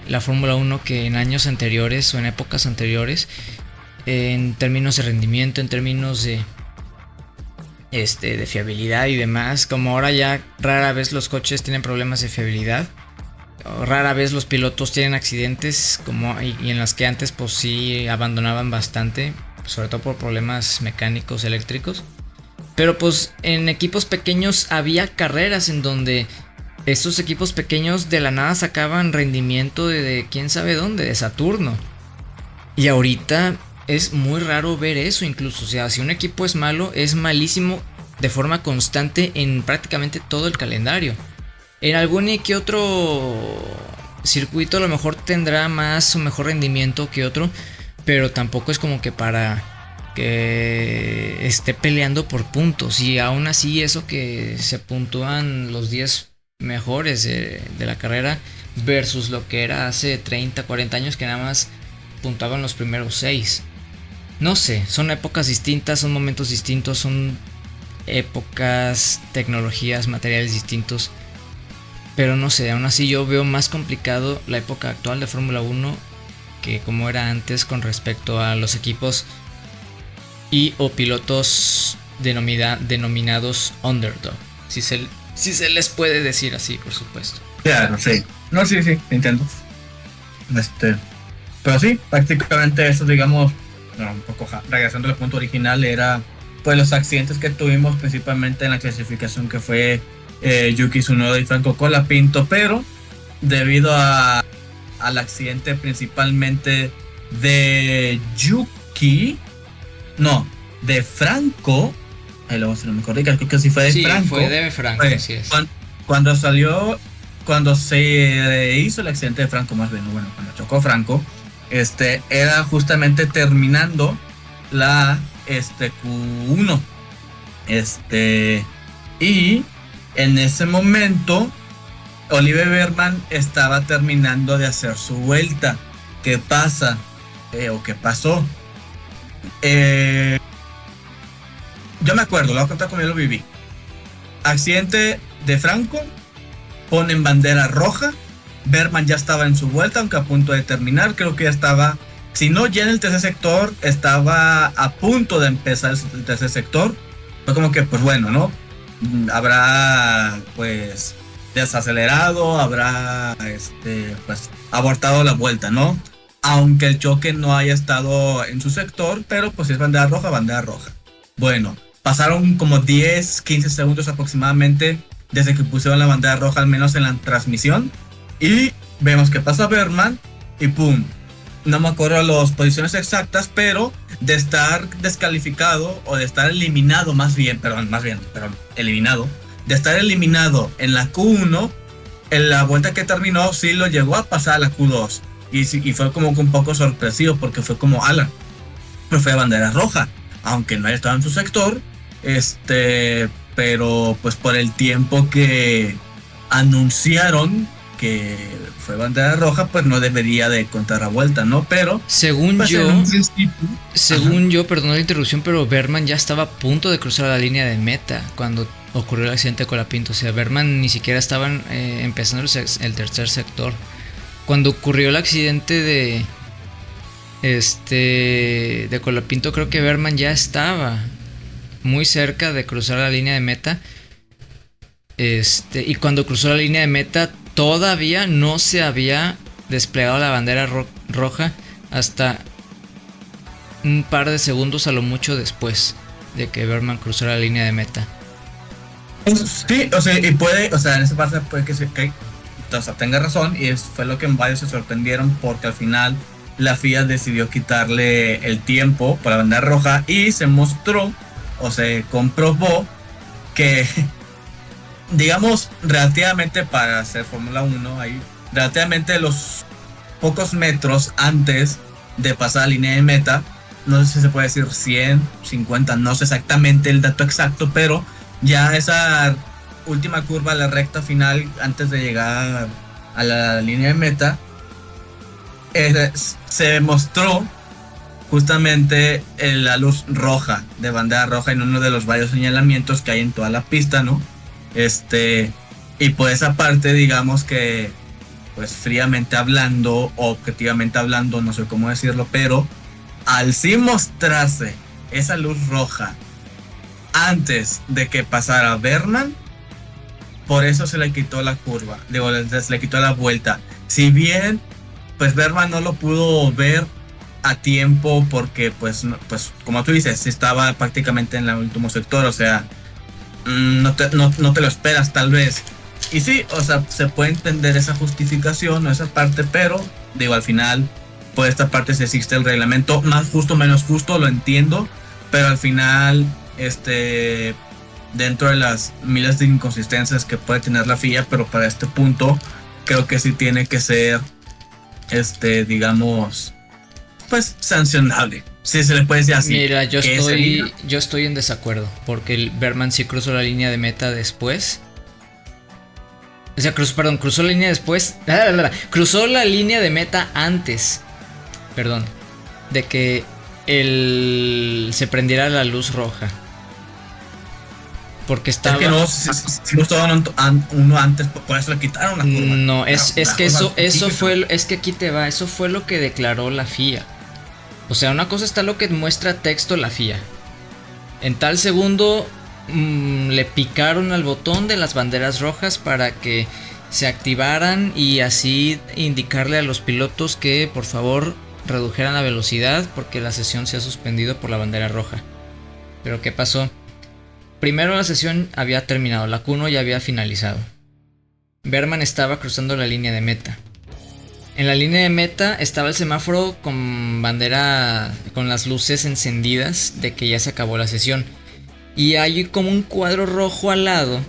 la Fórmula 1 que en años anteriores o en épocas anteriores, en términos de rendimiento, en términos de fiabilidad y demás, como ahora ya rara vez los coches tienen problemas de fiabilidad, o rara vez los pilotos tienen accidentes, y en las que antes pues sí abandonaban bastante, sobre todo por problemas mecánicos eléctricos. Pero pues en equipos pequeños había carreras en donde estos equipos pequeños de la nada sacaban rendimiento de quién sabe dónde, de Saturno. Y ahorita es muy raro ver eso incluso. O sea, si un equipo es malo, es malísimo de forma constante en prácticamente todo el calendario. En algún y que otro circuito a lo mejor tendrá más o mejor rendimiento que otro, pero tampoco es como que para que esté peleando por puntos. Y aún así eso que se puntúan los 10 mejores de la carrera versus lo que era hace 30, 40 años que nada más puntuaban los primeros 6. No sé, son épocas distintas, son momentos distintos, son épocas, tecnologías, materiales distintos. Pero no sé, aún así yo veo más complicado la época actual de Fórmula 1 que como era antes con respecto a los equipos y o pilotos denominados underdog. Si se les puede decir así, por supuesto. Claro, sí. No, sí, entiendo. Pero sí, prácticamente eso, digamos, un poco regresando al punto original, era pues los accidentes que tuvimos principalmente en la clasificación, que fue Yuki Tsunoda y Franco Colapinto, pero debido al accidente principalmente de de Franco, luego se me corrige, creo que sí fue de Franco. Fue de Franco, así es. Cuando se hizo el accidente de Franco, más bien, bueno, cuando chocó Franco, era justamente terminando la Q1. Y en ese momento Oliver Bergman estaba terminando de hacer su vuelta. ¿Qué pasa? ¿Qué pasó? Yo me acuerdo, lo voy a contar como yo lo viví. Accidente de Franco, ponen bandera roja. Bergman ya estaba en su vuelta, aunque a punto de terminar. Creo que ya estaba, si no ya en el tercer sector, estaba a punto de empezar el tercer sector. Fue como que, pues bueno, ¿no? Habrá, pues, desacelerado, habrá, pues, abortado la vuelta, ¿no? Aunque el choque no haya estado en su sector, pero pues si es bandera roja, bandera roja. Bueno, pasaron como 10, 15 segundos aproximadamente desde que pusieron la bandera roja, al menos en la transmisión. Y vemos que pasa Bergman y ¡pum! No me acuerdo las posiciones exactas, pero de estar descalificado o de estar eliminado eliminado, de estar eliminado en la Q1, en la vuelta que terminó sí lo llegó a pasar a la Q2 y fue como que un poco sorpresivo porque fue como pero fue bandera roja, aunque no haya estado en su sector, pero pues por el tiempo que anunciaron que fue bandera roja, pues no debería de contar la vuelta, ¿no? Pero según pues yo, perdón la interrupción, pero Bergman ya estaba a punto de cruzar la línea de meta cuando ocurrió el accidente de Colapinto. O sea, Bergman ni siquiera estaban empezando el tercer sector. Cuando ocurrió el accidente de Colapinto, creo que Bergman ya estaba muy cerca de cruzar la línea de meta. Y cuando cruzó la línea de meta todavía no se había desplegado la bandera roja hasta un par de segundos a lo mucho después de que Bergman cruzó la línea de meta. Sí, o sea, y puede, o sea, en esa parte puede que tenga razón, y fue lo que varios se sorprendieron porque al final la FIA decidió quitarle el tiempo por la bandera roja y se mostró o se comprobó que digamos, relativamente para hacer Fórmula 1, hay relativamente los pocos metros antes de pasar la línea de meta, no sé si se puede decir 100, 50, no sé exactamente el dato exacto, pero ya esa última curva, la recta final, antes de llegar a la línea de meta, se mostró justamente la luz roja, de bandera roja, en uno de los varios señalamientos que hay en toda la pista, ¿no? Y por esa parte, digamos que, pues fríamente hablando, objetivamente hablando, no sé cómo decirlo, pero al sí mostrarse esa luz roja antes de que pasara Bergman, por eso se le quitó la curva, se le quitó la vuelta. Si bien, pues Bergman no lo pudo ver a tiempo porque, pues como tú dices, estaba prácticamente en el último sector, o sea, no te lo esperas tal vez. Y sí, o sea, se puede entender esa justificación o esa parte, pero digo, al final por esta parte si existe el reglamento, más justo, menos justo, lo entiendo, pero al final, dentro de las miles de inconsistencias que puede tener la FIA, pero para este punto, creo que sí tiene que ser, digamos, pues sancionable. Sí, se le puede decir así. Mira, yo estoy en desacuerdo, porque el Berman sí cruzó la línea de meta después. O sea, cruzó la línea después. Cruzó la línea de meta antes. Perdón. De que se prendiera la luz roja. Porque estaba. Es que no, si estaba uno antes, por eso le quitaron la curva. No, es que eso fue. Es que aquí te va. Eso fue lo que declaró la FIA. O sea, una cosa está lo que muestra texto la FIA. En tal segundo le picaron al botón de las banderas rojas para que se activaran y así indicarle a los pilotos que por favor redujeran la velocidad porque la sesión se ha suspendido por la bandera roja. Pero ¿qué pasó? Primero la sesión había terminado, la Q1 ya había finalizado. Berman estaba cruzando la línea de meta. En la línea de meta estaba el semáforo con bandera, con las luces encendidas de que ya se acabó la sesión. Y hay como un cuadro rojo al lado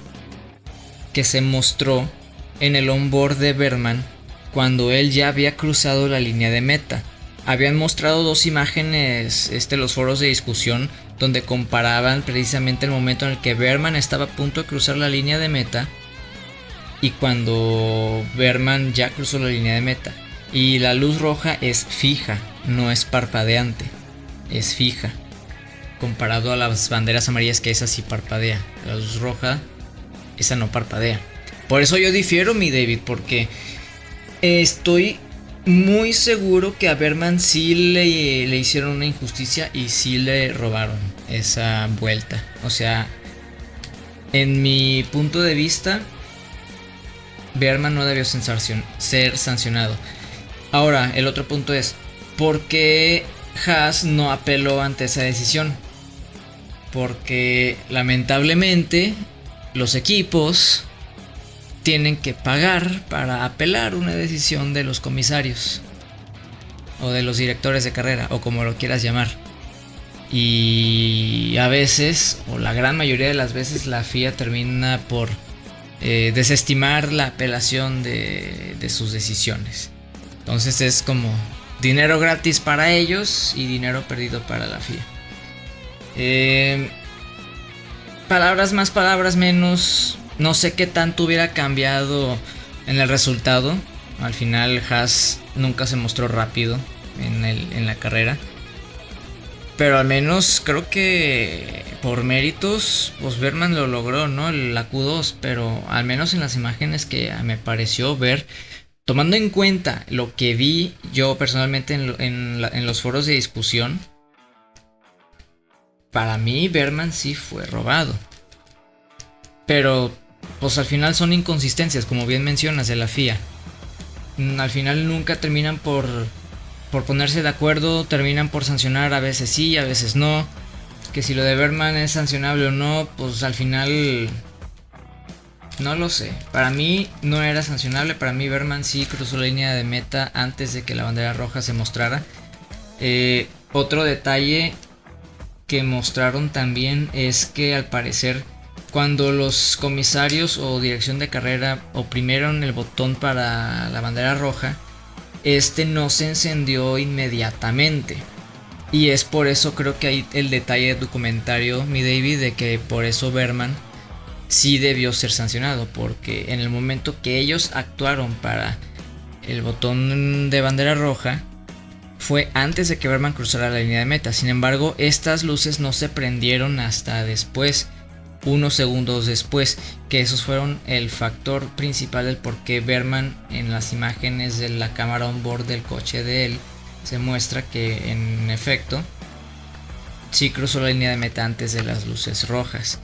que se mostró en el onboard de Berman cuando él ya había cruzado la línea de meta. Habían mostrado dos imágenes, los foros de discusión, donde comparaban precisamente el momento en el que Berman estaba a punto de cruzar la línea de meta y cuando Berman ya cruzó la línea de meta. Y la luz roja es fija, no es parpadeante, es fija. Comparado a las banderas amarillas, que esa sí parpadea. La luz roja, esa no parpadea. Por eso yo difiero, mi David, porque estoy muy seguro que a Berman sí le hicieron una injusticia y sí le robaron esa vuelta. O sea, en mi punto de vista, Berman no debió ser sancionado. Ahora, el otro punto es, ¿por qué Haas no apeló ante esa decisión? Porque lamentablemente los equipos tienen que pagar para apelar una decisión de los comisarios o de los directores de carrera o como lo quieras llamar. Y a veces, o la gran mayoría de las veces, la FIA termina por desestimar la apelación de sus decisiones. Entonces es como dinero gratis para ellos y dinero perdido para la FIA. Palabras más, palabras menos. No sé qué tanto hubiera cambiado en el resultado. Al final Haas nunca se mostró rápido en la carrera. Pero al menos creo que por méritos pues Berman lo logró, ¿no? La Q2. Pero al menos en las imágenes que me pareció ver, tomando en cuenta lo que vi yo personalmente en los foros de discusión, para mí Berman sí fue robado. Pero pues al final son inconsistencias, como bien mencionas, de la FIA. Al final nunca terminan por ponerse de acuerdo, terminan por sancionar, a veces sí, a veces no. Que si lo de Berman es sancionable o no, pues al final no lo sé. Para mí no era sancionable, para mí Berman sí cruzó la línea de meta antes de que la bandera roja se mostrara. Otro detalle que mostraron también es que al parecer cuando los comisarios o dirección de carrera oprimieron el botón para la bandera roja, no se encendió inmediatamente. Y es por eso creo que hay el detalle documentario, mi David, de que por eso Berman sí debió ser sancionado, porque en el momento que ellos actuaron para el botón de bandera roja fue antes de que Berman cruzara la línea de meta. Sin embargo, estas luces no se prendieron hasta después, unos segundos después, que esos fueron el factor principal del por qué Berman en las imágenes de la cámara on board del coche de él se muestra que en efecto sí cruzó la línea de meta antes de las luces rojas.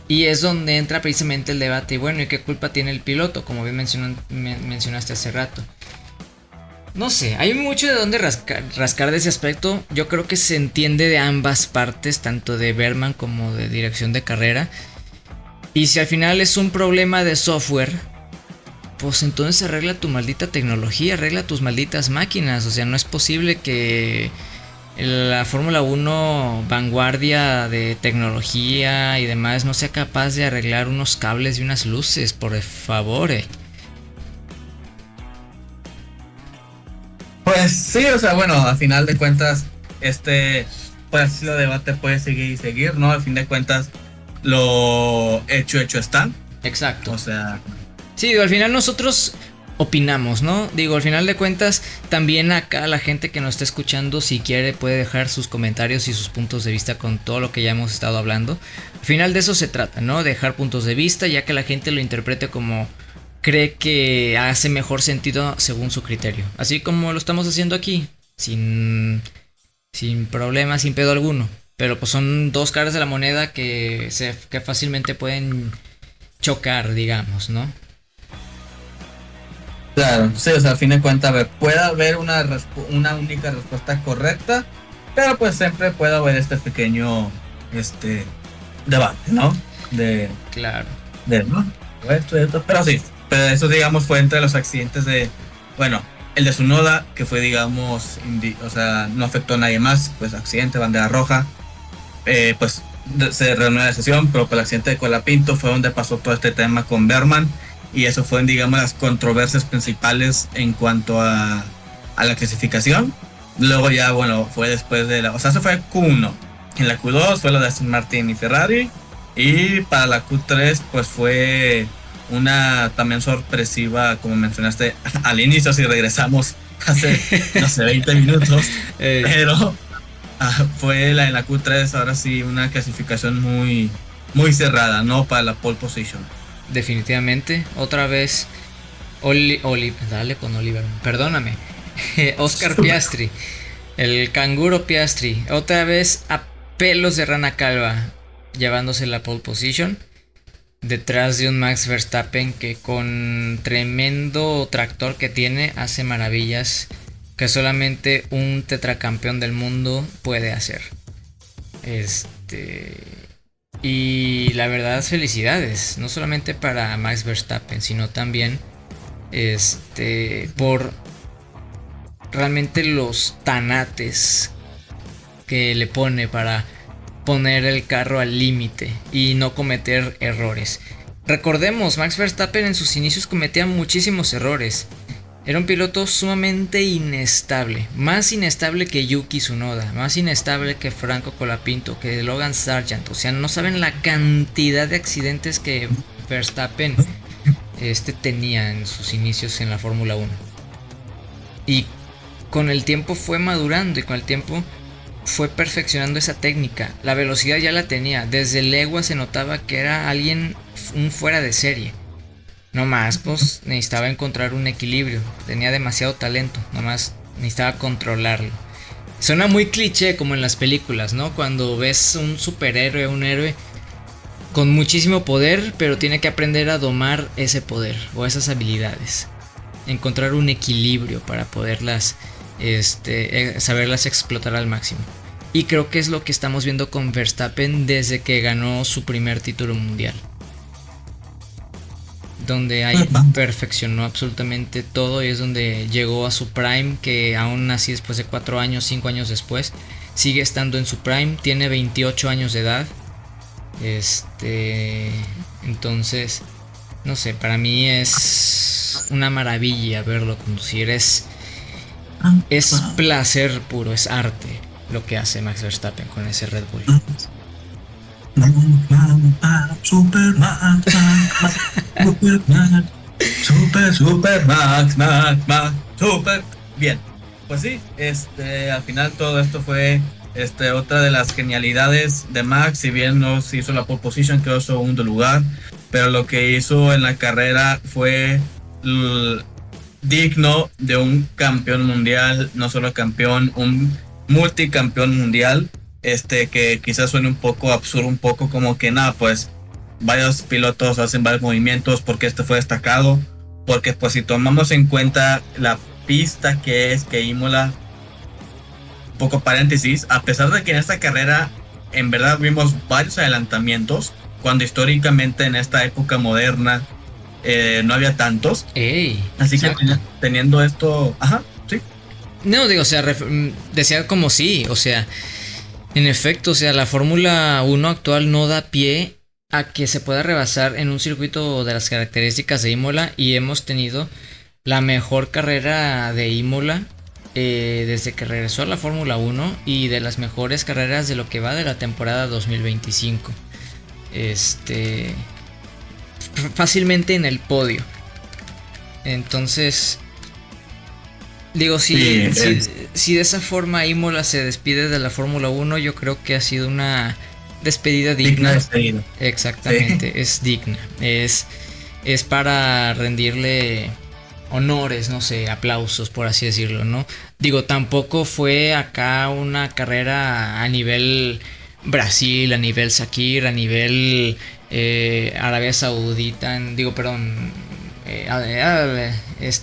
Y es donde entra precisamente el debate. Y bueno, ¿y qué culpa tiene el piloto? Como bien mencionaste hace rato. No sé, hay mucho de donde rascar de ese aspecto. Yo creo que se entiende de ambas partes, tanto de Berman como de dirección de carrera. Y si al final es un problema de software, pues entonces arregla tu maldita tecnología, arregla tus malditas máquinas. O sea, no es posible que la Fórmula 1 vanguardia de tecnología y demás no sea capaz de arreglar unos cables y unas luces, por favor. Pues sí, o sea, bueno, a final de cuentas, pues el debate puede seguir y seguir, ¿no? Al fin de cuentas, lo hecho está. Exacto. O sea, sí, digo, al final nosotros opinamos, ¿no? Digo, al final de cuentas, también acá la gente que nos está escuchando, si quiere, puede dejar sus comentarios y sus puntos de vista con todo lo que ya hemos estado hablando. Al final de eso se trata, ¿no? Dejar puntos de vista, ya que la gente lo interprete como cree que hace mejor sentido según su criterio. Así como lo estamos haciendo aquí, sin problema, sin pedo alguno. Pero pues son dos caras de la moneda que fácilmente pueden chocar, digamos, ¿no? claro, sí, o sea, a fin de cuentas, a ver, puede haber una única respuesta correcta, pero pues siempre puede haber este pequeño, debate, ¿no? Claro. ¿No? Esto, pero sí, pero eso, digamos, fue entre los accidentes bueno, el de Tsunoda, que fue, digamos, o sea, no afectó a nadie más, pues accidente, bandera roja, pues se reunió la sesión, pero por el accidente de Colapinto fue donde pasó todo este tema con Berman, y eso fue, digamos, las controversias principales en cuanto a la clasificación. Luego ya, bueno, fue después o sea, eso fue Q1. En la Q2 fue lo de Aston Martin y Ferrari, y para la Q3 pues fue una también sorpresiva, como mencionaste al inicio, si regresamos hace, no sé, 20 minutos, pero fue en la Q3, ahora sí, una clasificación muy, muy cerrada, ¿no? Para la pole position. Definitivamente, otra vez, dale con Oliver, perdóname, Oscar Piastri, el canguro Piastri, otra vez a pelos de rana calva, llevándose la pole position. Detrás de un Max Verstappen que con tremendo tractor que tiene hace maravillas que solamente un tetracampeón del mundo puede hacer. Y la verdad, felicidades, no solamente para Max Verstappen, sino también por realmente los tanates que le pone para poner el carro al límite y no cometer errores. Recordemos, Max Verstappen en sus inicios cometía muchísimos errores. Era un piloto sumamente inestable, más inestable que Yuki Tsunoda, más inestable que Franco Colapinto, que Logan Sargent. O sea, no saben la cantidad de accidentes que Verstappen tenía en sus inicios en la Fórmula 1. Y con el tiempo fue madurando y con el tiempo fue perfeccionando esa técnica. La velocidad ya la tenía. Desde legua se notaba que era alguien un fuera de serie. No más, pues necesitaba encontrar un equilibrio. Tenía demasiado talento. Nomás necesitaba controlarlo. Suena muy cliché como en las películas, ¿no? Cuando ves un superhéroe, un héroe con muchísimo poder, pero tiene que aprender a domar ese poder o esas habilidades. Encontrar un equilibrio para poderlas saberlas explotar al máximo. Y creo que es lo que estamos viendo con Verstappen desde que ganó su primer título mundial, donde ahí perfeccionó absolutamente todo y es donde llegó a su prime, que aún así después de 4 años, 5 años después, sigue estando en su prime, tiene 28 años de edad. Entonces, no sé, para mí es una maravilla verlo conducir. Es placer puro, es arte lo que hace Max Verstappen con ese Red Bull. Super Max, Super Max, super. Bien, pues sí, al final todo esto fue otra de las genialidades de Max. Si bien no se hizo la pole position, quedó segundo lugar, pero lo que hizo en la carrera fue digno de un campeón mundial, no solo campeón, un multicampeón mundial. Que quizás suene un poco absurdo, un poco como que nada, pues varios pilotos hacen varios movimientos porque fue destacado, porque pues si tomamos en cuenta la pista que Imola, poco paréntesis, a pesar de que en esta carrera en verdad vimos varios adelantamientos, cuando históricamente en esta época moderna no había tantos. Ey, Así exacto. que teniendo esto, ajá, sí. No, digo, o sea, decía como sí, o sea, en efecto, o sea, la Fórmula 1 actual no da pie a que se pueda rebasar en un circuito de las características de Imola y hemos tenido la mejor carrera de Imola desde que regresó a la Fórmula 1 y de las mejores carreras de lo que va de la temporada 2025. Fácilmente en el podio. Entonces, digo, Sí, si de esa forma Imola se despide de la Fórmula 1, yo creo que ha sido una despedida digna digna. de seguir. Exactamente, Sí. es digna. Es para rendirle honores, no sé, aplausos, por así decirlo, ¿no? Digo, tampoco fue acá una carrera a nivel Brasil, a nivel Sakir, a nivel Arabia Saudita, digo, perdón,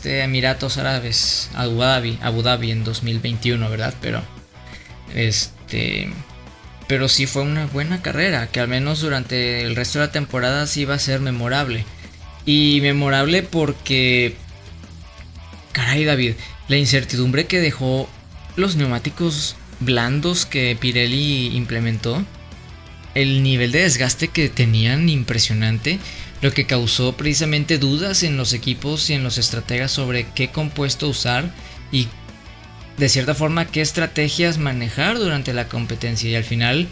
Emiratos Árabes, Abu Dhabi en 2021, ¿verdad? Este, pero sí fue una buena carrera, que al menos durante el resto de la temporada sí va a ser memorable. Y memorable porque, caray David, la incertidumbre que dejó los neumáticos blandos que Pirelli implementó, el nivel de desgaste que tenían impresionante, lo que causó precisamente dudas en los equipos y en los estrategas sobre qué compuesto usar y de cierta forma qué estrategias manejar durante la competencia. Y al final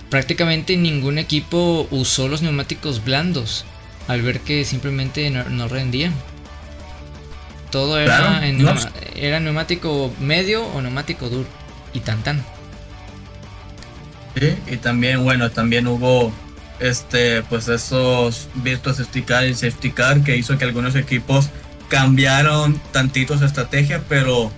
prácticamente ningún equipo usó los neumáticos blandos al ver que simplemente no rendían. Todo Claro, era, no, era neumático medio o neumático duro y tan. sí, y también, bueno, también hubo pues esos virtual safety car y safety car que hizo que algunos equipos cambiaron tantito su estrategia, pero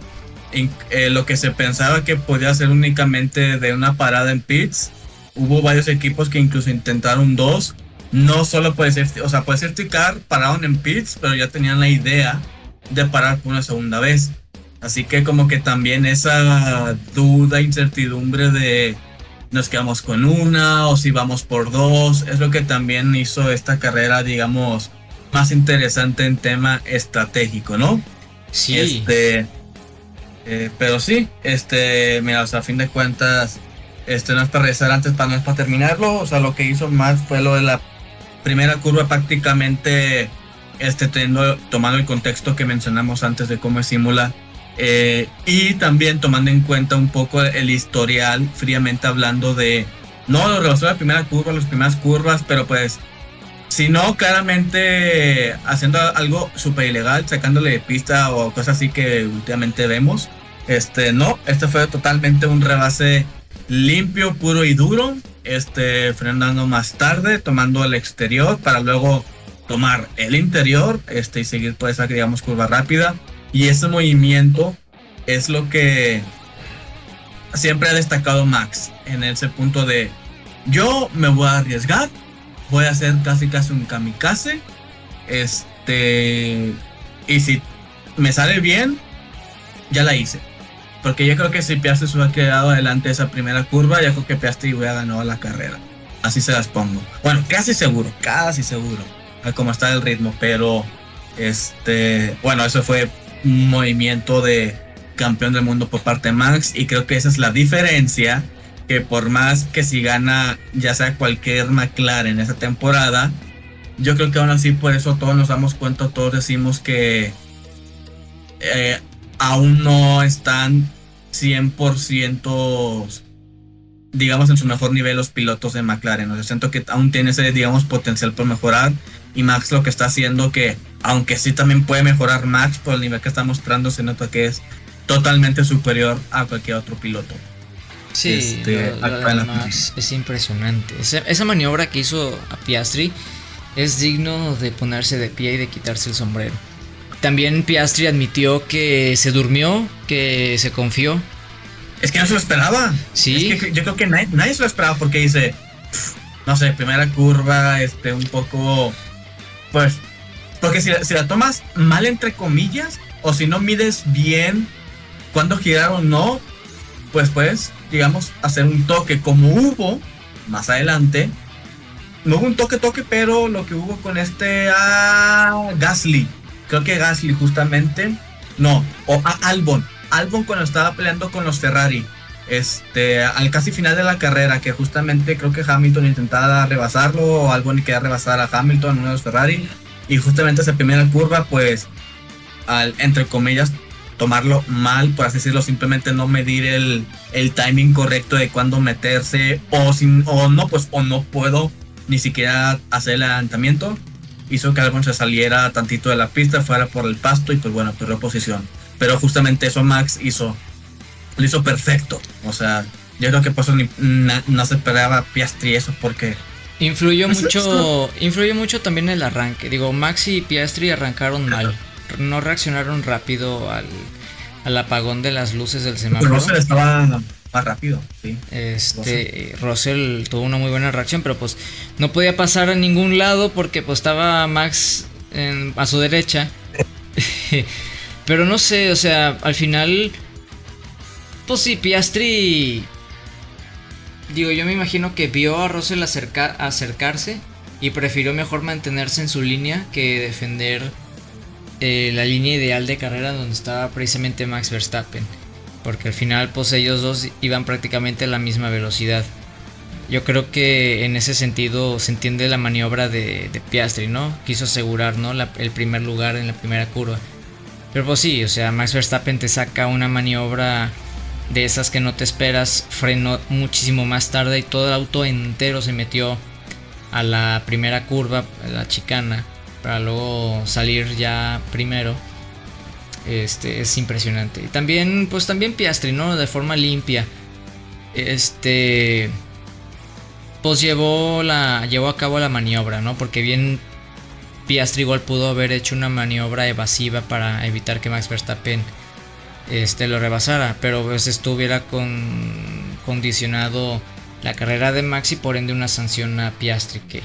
lo que se pensaba que podía ser únicamente de una parada en pits, hubo varios equipos que incluso intentaron dos, no solo por safety, o sea, por safety car pararon en pits, pero ya tenían la idea de parar por una segunda vez. Así que como que también esa duda, incertidumbre de nos quedamos con una o si vamos por dos, es lo que también hizo esta carrera, digamos, más interesante en tema estratégico, ¿no? Sí. Pero sí, mira, o sea, a fin de cuentas, no es para rezar antes, no es para terminarlo, o sea, lo que hizo más fue lo de la primera curva prácticamente, tomando el contexto que mencionamos antes de cómo es Imola, y también tomando en cuenta un poco el historial, fríamente hablando de, no lo relacionado a la primera curva, las primeras curvas, pero pues, si no, claramente haciendo algo súper ilegal, sacándole de pista o cosas así que últimamente vemos, no, fue totalmente un rebase limpio, puro y duro, frenando más tarde, tomando el exterior para luego tomar el interior, y seguir por esa, digamos, curva rápida. Y ese movimiento es lo que siempre ha destacado Max en ese punto de yo me voy a arriesgar, voy a hacer casi un kamikaze, y si me sale bien, ya la hice. Porque yo creo que si Piastri se hubiera quedado adelante esa primera curva, yo creo que Piastri hubiera ganado la carrera. Así se las pongo. Bueno, casi seguro, a como está el ritmo, pero bueno, eso fue un movimiento de campeón del mundo por parte de Max, y creo que esa es la diferencia, que por más que si gana ya sea cualquier McLaren en esa temporada, yo creo que aún así por eso todos nos damos cuenta, todos decimos que aún no están 100%, digamos, en su mejor nivel los pilotos de McLaren. O sea, siento que aún tiene ese, digamos, potencial por mejorar, y Max lo que está haciendo, que aunque sí también puede mejorar Max por el nivel que está mostrando, se nota que es totalmente superior a cualquier otro piloto. Sí, lo de Max es impresionante. Esa maniobra que hizo a Piastri es digno de ponerse de pie y de quitarse el sombrero. También Piastri admitió que se durmió, que se confió. Es que no se lo esperaba. Sí. Es que yo creo que nadie se lo esperaba, porque dice, no sé, primera curva, un poco, pues, porque si la tomas mal entre comillas, o si no mides bien cuándo girar o no, pues puedes, digamos, hacer un toque como hubo más adelante, no hubo un toque, pero lo que hubo con Gasly, creo que Gasly justamente, no, o Albon. Albon cuando estaba peleando con los Ferrari, al casi final de la carrera, que justamente creo que Hamilton intentaba rebasarlo, o Albon quería rebasar a Hamilton, uno de los Ferrari, y justamente esa primera curva, pues, entre comillas, tomarlo mal, por así decirlo, simplemente no medir el timing correcto de cuándo meterse, o no puedo ni siquiera hacer el adelantamiento, hizo que Albon se saliera tantito de la pista, fuera por el pasto y pues bueno, perdió posición. Pero justamente eso Max lo hizo perfecto. O sea, yo creo que por eso no se esperaba Piastri eso, porque influyó mucho también el arranque. Digo, Max y Piastri arrancaron mal, no reaccionaron rápido al apagón de las luces del semáforo. Russell estaba más rápido, sí. Russell tuvo una muy buena reacción, pero pues no podía pasar a ningún lado porque pues estaba Max a su derecha. Pero no sé, o sea, al final, pues sí, Piastri, digo, yo me imagino que vio a Russell acercarse y prefirió mejor mantenerse en su línea que defender la línea ideal de carrera donde estaba precisamente Max Verstappen, porque al final pues ellos dos iban prácticamente a la misma velocidad. Yo creo que en ese sentido se entiende la maniobra de Piastri, ¿no? Quiso asegurar, ¿no? el primer lugar en la primera curva. Pero pues sí, o sea, Max Verstappen te saca una maniobra de esas que no te esperas, frenó muchísimo más tarde y todo el auto entero se metió a la primera curva, a la chicana, para luego salir ya primero. Es impresionante. Y también, pues también Piastri, ¿no? De forma limpia. Pues llevó a cabo la maniobra, ¿no? Porque bien Piastri igual pudo haber hecho una maniobra evasiva para evitar que Max Verstappen lo rebasara, pero pues estuviera condicionado la carrera de Max y por ende una sanción a Piastri, que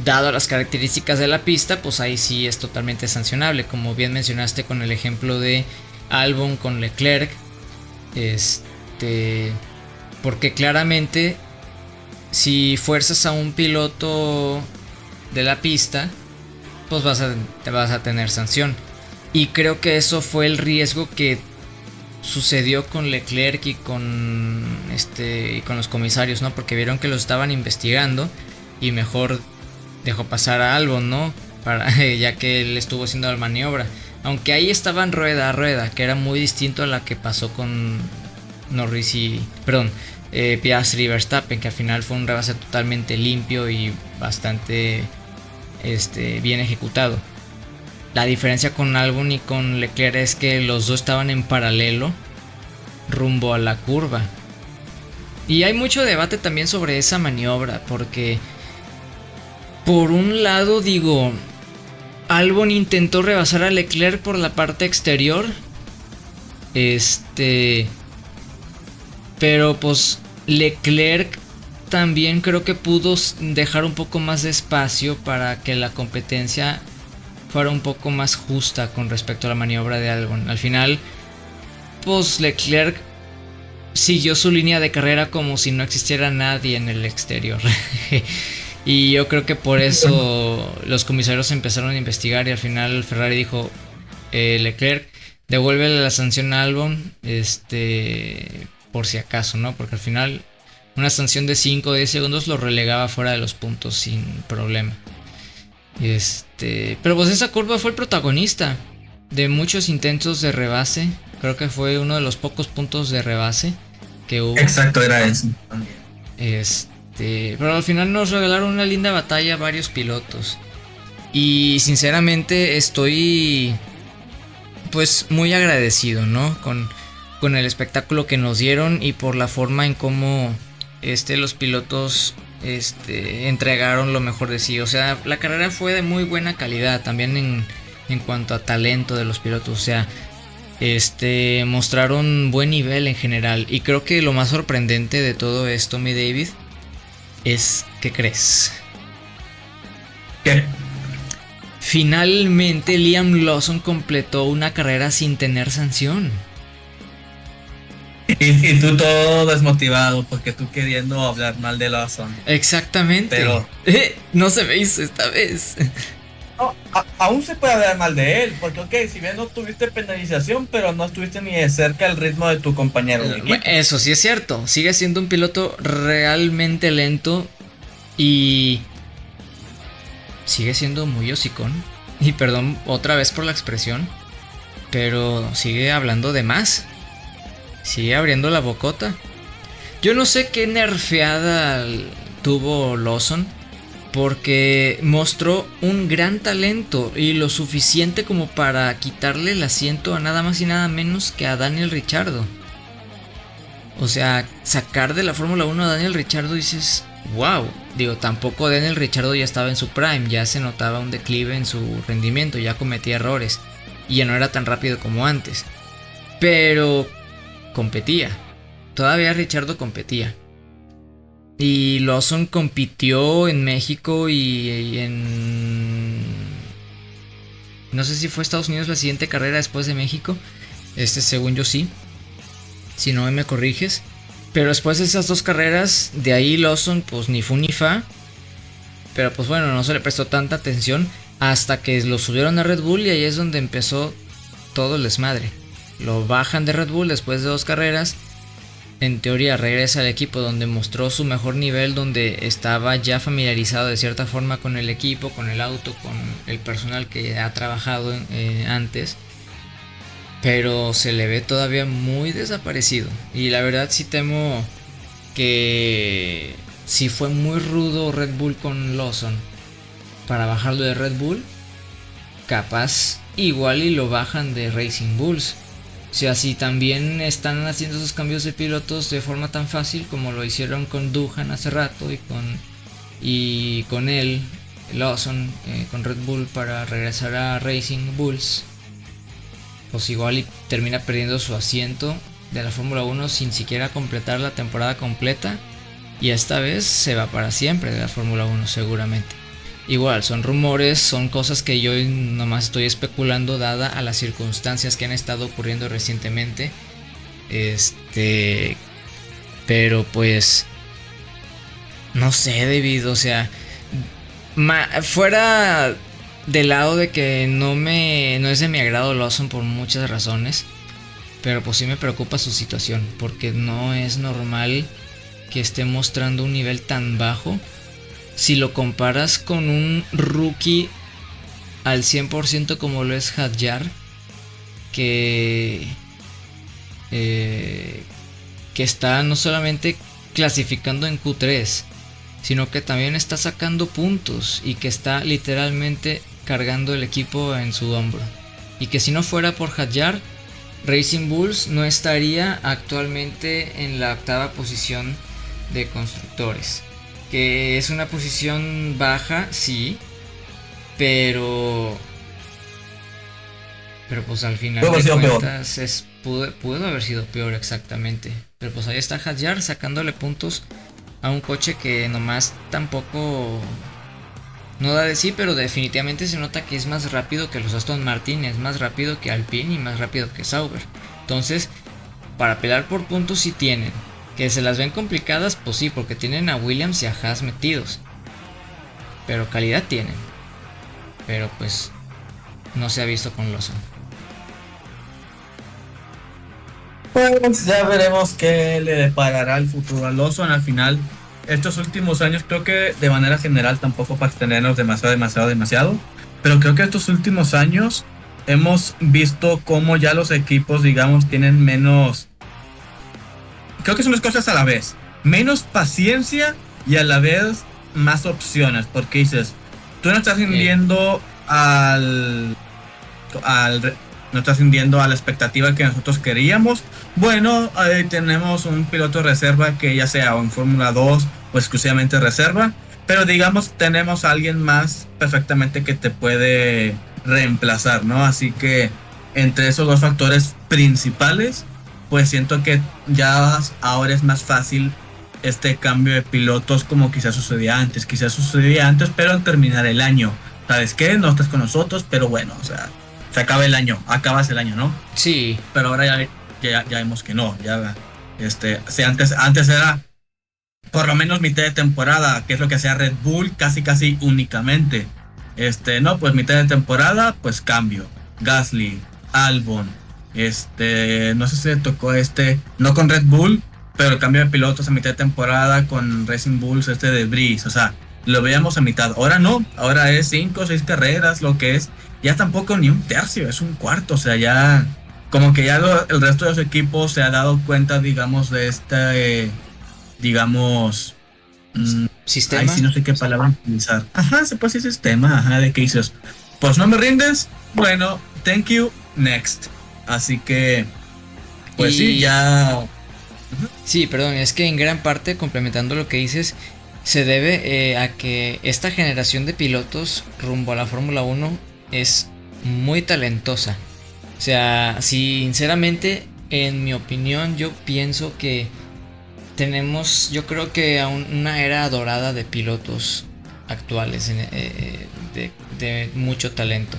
dado las características de la pista, pues ahí sí es totalmente sancionable, como bien mencionaste con el ejemplo de Albon con Leclerc, porque claramente si fuerzas a un piloto de la pista, pues te vas a tener sanción. Y creo que eso fue el riesgo que sucedió con Leclerc y con los comisarios, ¿no? Porque vieron que lo estaban investigando y mejor dejó pasar a Albon, ¿no? Ya que él estuvo haciendo la maniobra. Aunque ahí estaban rueda a rueda, que era muy distinto a la que pasó con Piastri y Verstappen, que al final fue un rebase totalmente limpio y bastante bien ejecutado. La diferencia con Albon y con Leclerc es que los dos estaban en paralelo rumbo a la curva. Y hay mucho debate también sobre esa maniobra, porque por un lado digo, Albon intentó rebasar a Leclerc por la parte exterior. Pero pues Leclerc también creo que pudo dejar un poco más de espacio para que la competencia fuera un poco más justa con respecto a la maniobra de Albon. Al final, pues Leclerc siguió su línea de carrera como si no existiera nadie en el exterior. Y yo creo que por eso los comisarios empezaron a investigar y al final Ferrari dijo, Leclerc, devuélvele la sanción a Albon, por si acaso, ¿no? Porque al final una sanción de 5 o 10 segundos lo relegaba fuera de los puntos sin problema. Pero pues esa curva fue el protagonista de muchos intentos de rebase. Creo que fue uno de los pocos puntos de rebase que hubo. Exacto, era eso también. Pero al final nos regalaron una linda batalla varios pilotos. Y sinceramente estoy pues muy agradecido, ¿no? Con el espectáculo que nos dieron y por la forma en cómo los pilotos entregaron lo mejor de sí. O sea, la carrera fue de muy buena calidad también en cuanto a talento de los pilotos. O sea, mostraron buen nivel en general. Y creo que lo más sorprendente de todo esto, mi David, es, ¿qué crees? ¿Qué? Finalmente Liam Lawson completó una carrera sin tener sanción. Y tú todo desmotivado porque tú queriendo hablar mal de Lawson. Exactamente. Pero no se me hizo esta vez. no, aún se puede hablar mal de él, porque ok, si bien no tuviste penalización, pero no estuviste ni de cerca al ritmo de tu compañero de equipo. Eso sí es cierto. Sigue siendo un piloto realmente lento y sigue siendo muy hocicón. Y perdón otra vez por la expresión, pero sigue hablando de más. Sigue abriendo la bocota. Yo no sé qué nerfeada tuvo Lawson, porque mostró un gran talento y lo suficiente como para quitarle el asiento a nada más y nada menos que a Daniel Ricciardo. O sea, sacar de la Fórmula 1 a Daniel Ricciardo, dices, wow. Digo, tampoco Daniel Ricciardo ya estaba en su prime, ya se notaba un declive en su rendimiento, ya cometía errores y ya no era tan rápido como antes. Pero competía. Todavía Ricciardo competía. Y Lawson compitió en México y en... no sé si fue Estados Unidos la siguiente carrera después de México. Según yo sí. Si no me corriges. Pero después de esas dos carreras, de ahí Lawson pues ni fu ni fa. Pero pues bueno, no se le prestó tanta atención hasta que lo subieron a Red Bull y ahí es donde empezó todo el desmadre. Lo bajan de Red Bull después de dos carreras. En teoría regresa al equipo donde mostró su mejor nivel, donde estaba ya familiarizado de cierta forma con el equipo, con el auto, con el personal que ha trabajado antes. Pero se le ve todavía muy desaparecido. Y la verdad sí temo que si fue muy rudo Red Bull con Lawson para bajarlo de Red Bull, capaz igual y lo bajan de Racing Bulls. O sea, si también están haciendo esos cambios de pilotos de forma tan fácil como lo hicieron con Doohan hace rato y con él, Lawson, con Red Bull para regresar a Racing Bulls, pues igual y termina perdiendo su asiento de la Fórmula 1 sin siquiera completar la temporada completa y esta vez se va para siempre de la Fórmula 1 seguramente. Igual, son rumores, son cosas que yo nomás estoy especulando dada a las circunstancias que han estado ocurriendo recientemente. Pero pues no sé, David, o sea, fuera del lado de que no es de mi agrado Lawson por muchas razones, pero pues sí me preocupa su situación, porque no es normal que esté mostrando un nivel tan bajo. Si lo comparas con un rookie al 100% como lo es Hadjar, que está no solamente clasificando en Q3, sino que también está sacando puntos y que está literalmente cargando el equipo en su hombro. Y que si no fuera por Hadjar, Racing Bulls no estaría actualmente en la 8ª posición de constructores. Que es una posición baja, sí, pero pues al final de cuentas pudo haber sido peor, exactamente. Pero pues ahí está Hadjar sacándole puntos a un coche que nomás tampoco no da de sí, pero definitivamente se nota que es más rápido que los Aston Martin, es más rápido que Alpine y más rápido que Sauber. Entonces, para pelear por puntos sí tienen. Que se las ven complicadas, pues sí, porque tienen a Williams y a Haas metidos. Pero calidad tienen. Pero pues no se ha visto con Lawson. Pues ya veremos qué le deparará el futuro a Lawson. Al final, estos últimos años creo que de manera general tampoco para extendernos demasiado. Pero creo que estos últimos años hemos visto cómo ya los equipos, digamos, tienen menos... Creo que son dos cosas a la vez. Menos paciencia y a la vez más opciones. Porque dices, tú no estás rindiendo no estás rindiendo a la expectativa que nosotros queríamos. Bueno, tenemos un piloto reserva que ya sea o en Fórmula 2 o exclusivamente reserva. Pero digamos, tenemos a alguien más perfectamente que te puede reemplazar, ¿no? Así que entre esos dos factores principales, pues siento que ya ahora es más fácil este cambio de pilotos como quizás sucedía antes, pero al terminar el año, ¿sabes qué? No estás con nosotros, pero bueno, o sea, se acaba el año, acabas el año, ¿no? Sí. Pero ahora ya vemos que no, ya Si antes era por lo menos mitad de temporada, que es lo que hacía Red Bull casi únicamente. No, pues mitad de temporada, pues cambio. Gasly, Albon, no sé si le tocó no con Red Bull, pero el cambio de pilotos a mitad de temporada con Racing Bulls, de Breeze, o sea, lo veíamos a mitad. Ahora no, ahora es 5 o 6 carreras, lo que es, ya tampoco ni un tercio, es un cuarto, o sea, ya, como que ya el resto de los equipos se ha dado cuenta, digamos, de digamos, ¿Sistema? ay, sí, no sé qué palabra utilizar. Ajá, se puede decir sistema, ajá, de que dices, pues no me rindes, bueno, thank you, next. Así que, pues sí, ya. Sí, perdón, es que en gran parte, complementando lo que dices, se debe a que esta generación de pilotos rumbo a la Fórmula 1 es muy talentosa. O sea, sinceramente, en mi opinión, yo pienso que tenemos, yo creo que aún una era dorada de pilotos actuales de mucho talento.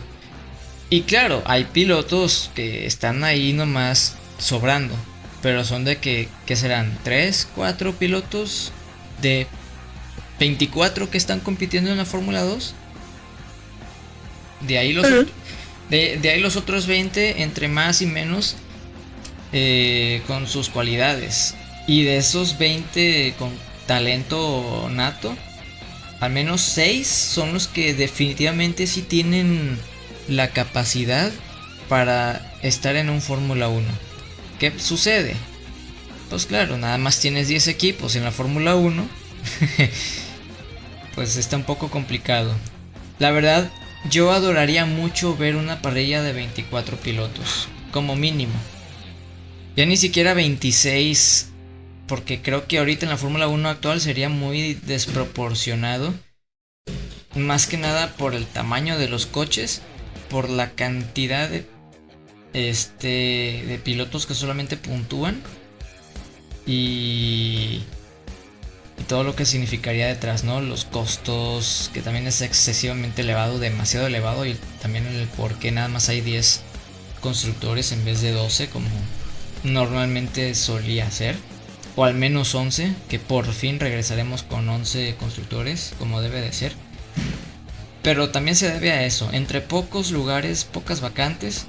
Y claro, hay pilotos que están ahí nomás sobrando, pero son de que serán 3, 4 pilotos de 24 que están compitiendo en la Fórmula 2. De ahí los otros 20, entre más y menos, con sus cualidades. Y de esos 20 con talento nato, al menos 6 son los que definitivamente sí tienen la capacidad para estar en un Fórmula 1. ¿Qué sucede? Pues claro, nada más tienes 10 equipos en la Fórmula 1. Pues está un poco complicado. La verdad, yo adoraría mucho ver una parrilla de 24 pilotos, como mínimo. Ya ni siquiera 26, porque creo que ahorita en la Fórmula 1 actual sería muy desproporcionado. Más que nada por el tamaño de los coches, por la cantidad de pilotos que solamente puntúan y todo lo que significaría detrás, ¿no? Los costos, que también es excesivamente elevado, demasiado elevado, y también el por qué nada más hay 10 constructores en vez de 12 como normalmente solía ser, o al menos 11, que por fin regresaremos con 11 constructores como debe de ser. Pero también se debe a eso, entre pocos lugares, pocas vacantes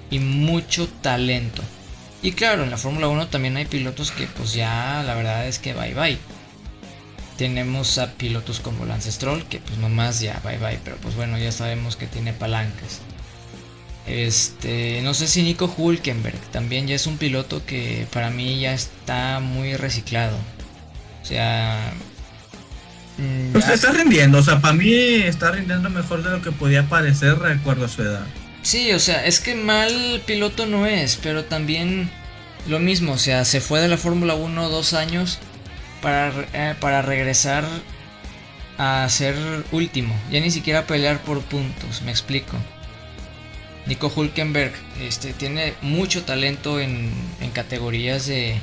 y mucho talento. Y claro, en la Fórmula 1 también hay pilotos que pues ya la verdad es que bye bye. Tenemos a pilotos como Lance Stroll, que pues nomás ya bye bye, pero pues bueno, ya sabemos que tiene palancas. No sé si Nico Hülkenberg también ya es un piloto que para mí ya está muy reciclado. O sea, Pues está rindiendo, o sea, para mí está rindiendo mejor de lo que podía parecer de acuerdo a su edad. sí, o sea, es que mal piloto no es, pero también lo mismo, o sea, se fue de la Fórmula 1 2 años para regresar a ser último, ya ni siquiera pelear por puntos, me explico. Nico Hülkenberg tiene mucho talento en categorías de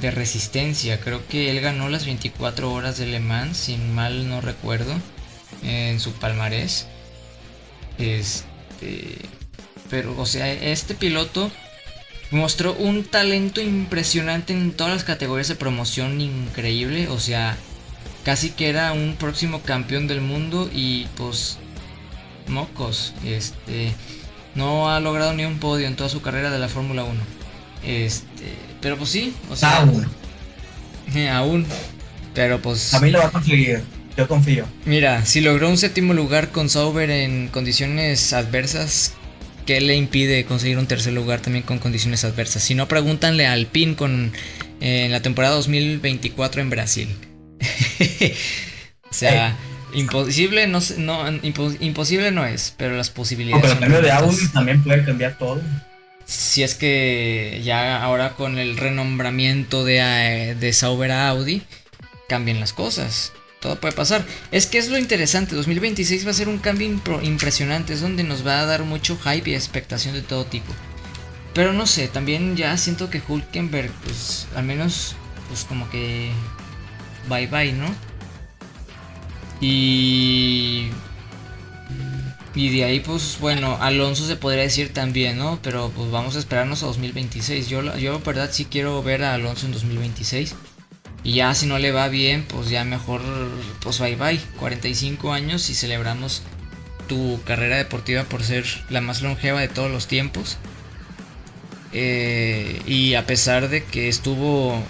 resistencia. Creo que él ganó las 24 horas de Le Mans, si mal no recuerdo, en su palmarés. Pero, o sea, este piloto mostró un talento impresionante en todas las categorías de promoción, increíble. O sea, casi que era un próximo campeón del mundo y pues mocos, no ha logrado ni un podio en toda su carrera de la Fórmula 1. Pero pues sí, o sea, aún, pero pues a mí lo va a conseguir, yo confío. Mira, si logró un séptimo lugar con Sauber en condiciones adversas, ¿qué le impide conseguir un tercer lugar también con condiciones adversas? Si no, pregúntanle a Alpine en la temporada 2024 en Brasil. O sea, imposible imposible no es, pero las posibilidades. Pero el cambio de Audi también puede cambiar todo. Si es que ya ahora con el renombramiento de Sauber a Audi cambian las cosas. Todo puede pasar. Es que es lo interesante. 2026 va a ser un cambio impresionante. Es donde nos va a dar mucho hype y expectación de todo tipo. Pero no sé, también ya siento que Hülkenberg, pues al menos, pues como que bye bye, ¿no? Y Y de ahí, pues bueno, Alonso se podría decir también, ¿no? Pero pues vamos a esperarnos a 2026. Yo verdad sí quiero ver a Alonso en 2026. Y ya si no le va bien, pues ya mejor, pues bye bye. 45 años y celebramos tu carrera deportiva por ser la más longeva de todos los tiempos. Y a pesar de que estuvo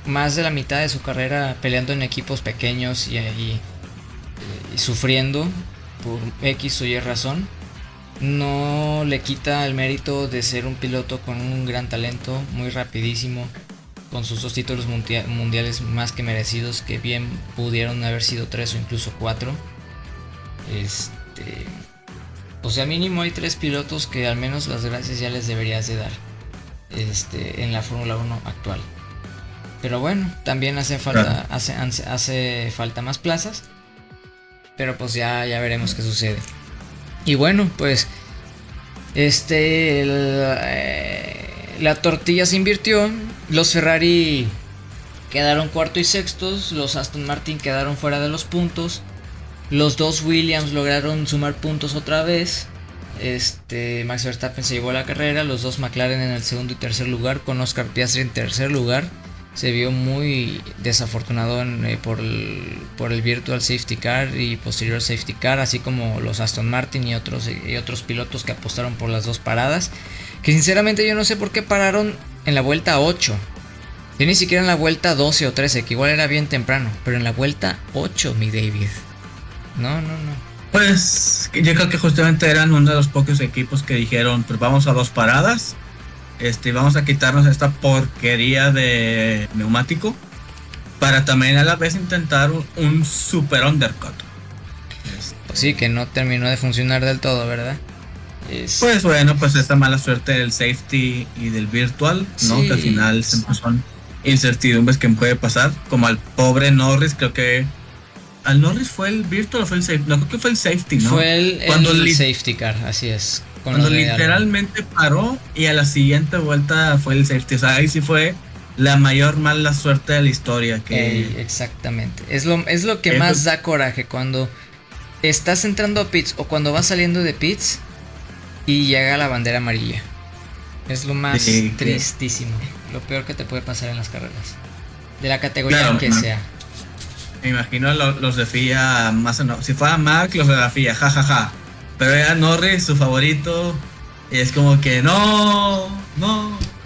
más de la mitad de su carrera peleando en equipos pequeños y sufriendo por X o Y razón, no le quita el mérito de ser un piloto con un gran talento, muy rapidísimo, con sus 2 títulos mundiales más que merecidos, que bien pudieron haber sido 3 o incluso 4. O sea, mínimo hay 3 pilotos que al menos las gracias ya les deberías de dar en la Fórmula 1 actual. Pero bueno, también hace falta, hace falta más plazas. Pero pues ya veremos qué sucede. Y bueno, pues la tortilla se invirtió. Los Ferrari quedaron cuarto y sextos. Los Aston Martin quedaron fuera de los puntos. Los 2 Williams lograron sumar puntos otra vez. Max Verstappen se llevó la carrera. Los 2 McLaren en el segundo y tercer lugar, con Oscar Piastri en tercer lugar. Se vio muy desafortunado por el Virtual Safety Car y posterior Safety Car, así como los Aston Martin y otros pilotos que apostaron por las 2 paradas, que sinceramente yo no sé por qué pararon en la vuelta 8. Yo ni siquiera en la vuelta 12 o 13, que igual era bien temprano, pero en la vuelta 8, mi David. No. Pues yo creo que justamente eran uno de los pocos equipos que dijeron, pues vamos a 2 paradas. Vamos a quitarnos esta porquería de neumático para también a la vez intentar un super undercut. Pues sí, que no terminó de funcionar del todo, ¿verdad? Pues bueno, pues esta mala suerte del safety y del virtual, ¿no? Sí, que al final siempre son incertidumbres que puede pasar, como al pobre Norris. Creo que al Norris fue el virtual o fue el safety, no, creo que fue el safety, ¿no? Fue el safety car, así es. Cuando literalmente paró y a la siguiente vuelta fue el safety. O sea, ahí sí fue la mayor mala suerte de la historia. Exactamente. Es lo que más da coraje cuando estás entrando a pits o cuando vas saliendo de pits y llega la bandera amarilla. Es lo más tristísimo. Lo peor que te puede pasar en las carreras. De la categoría que sea. Me imagino los de FIA más o menos. Si fuera Mac, los de la FIA, jajaja. Pero era Norris su favorito. Y es como que no.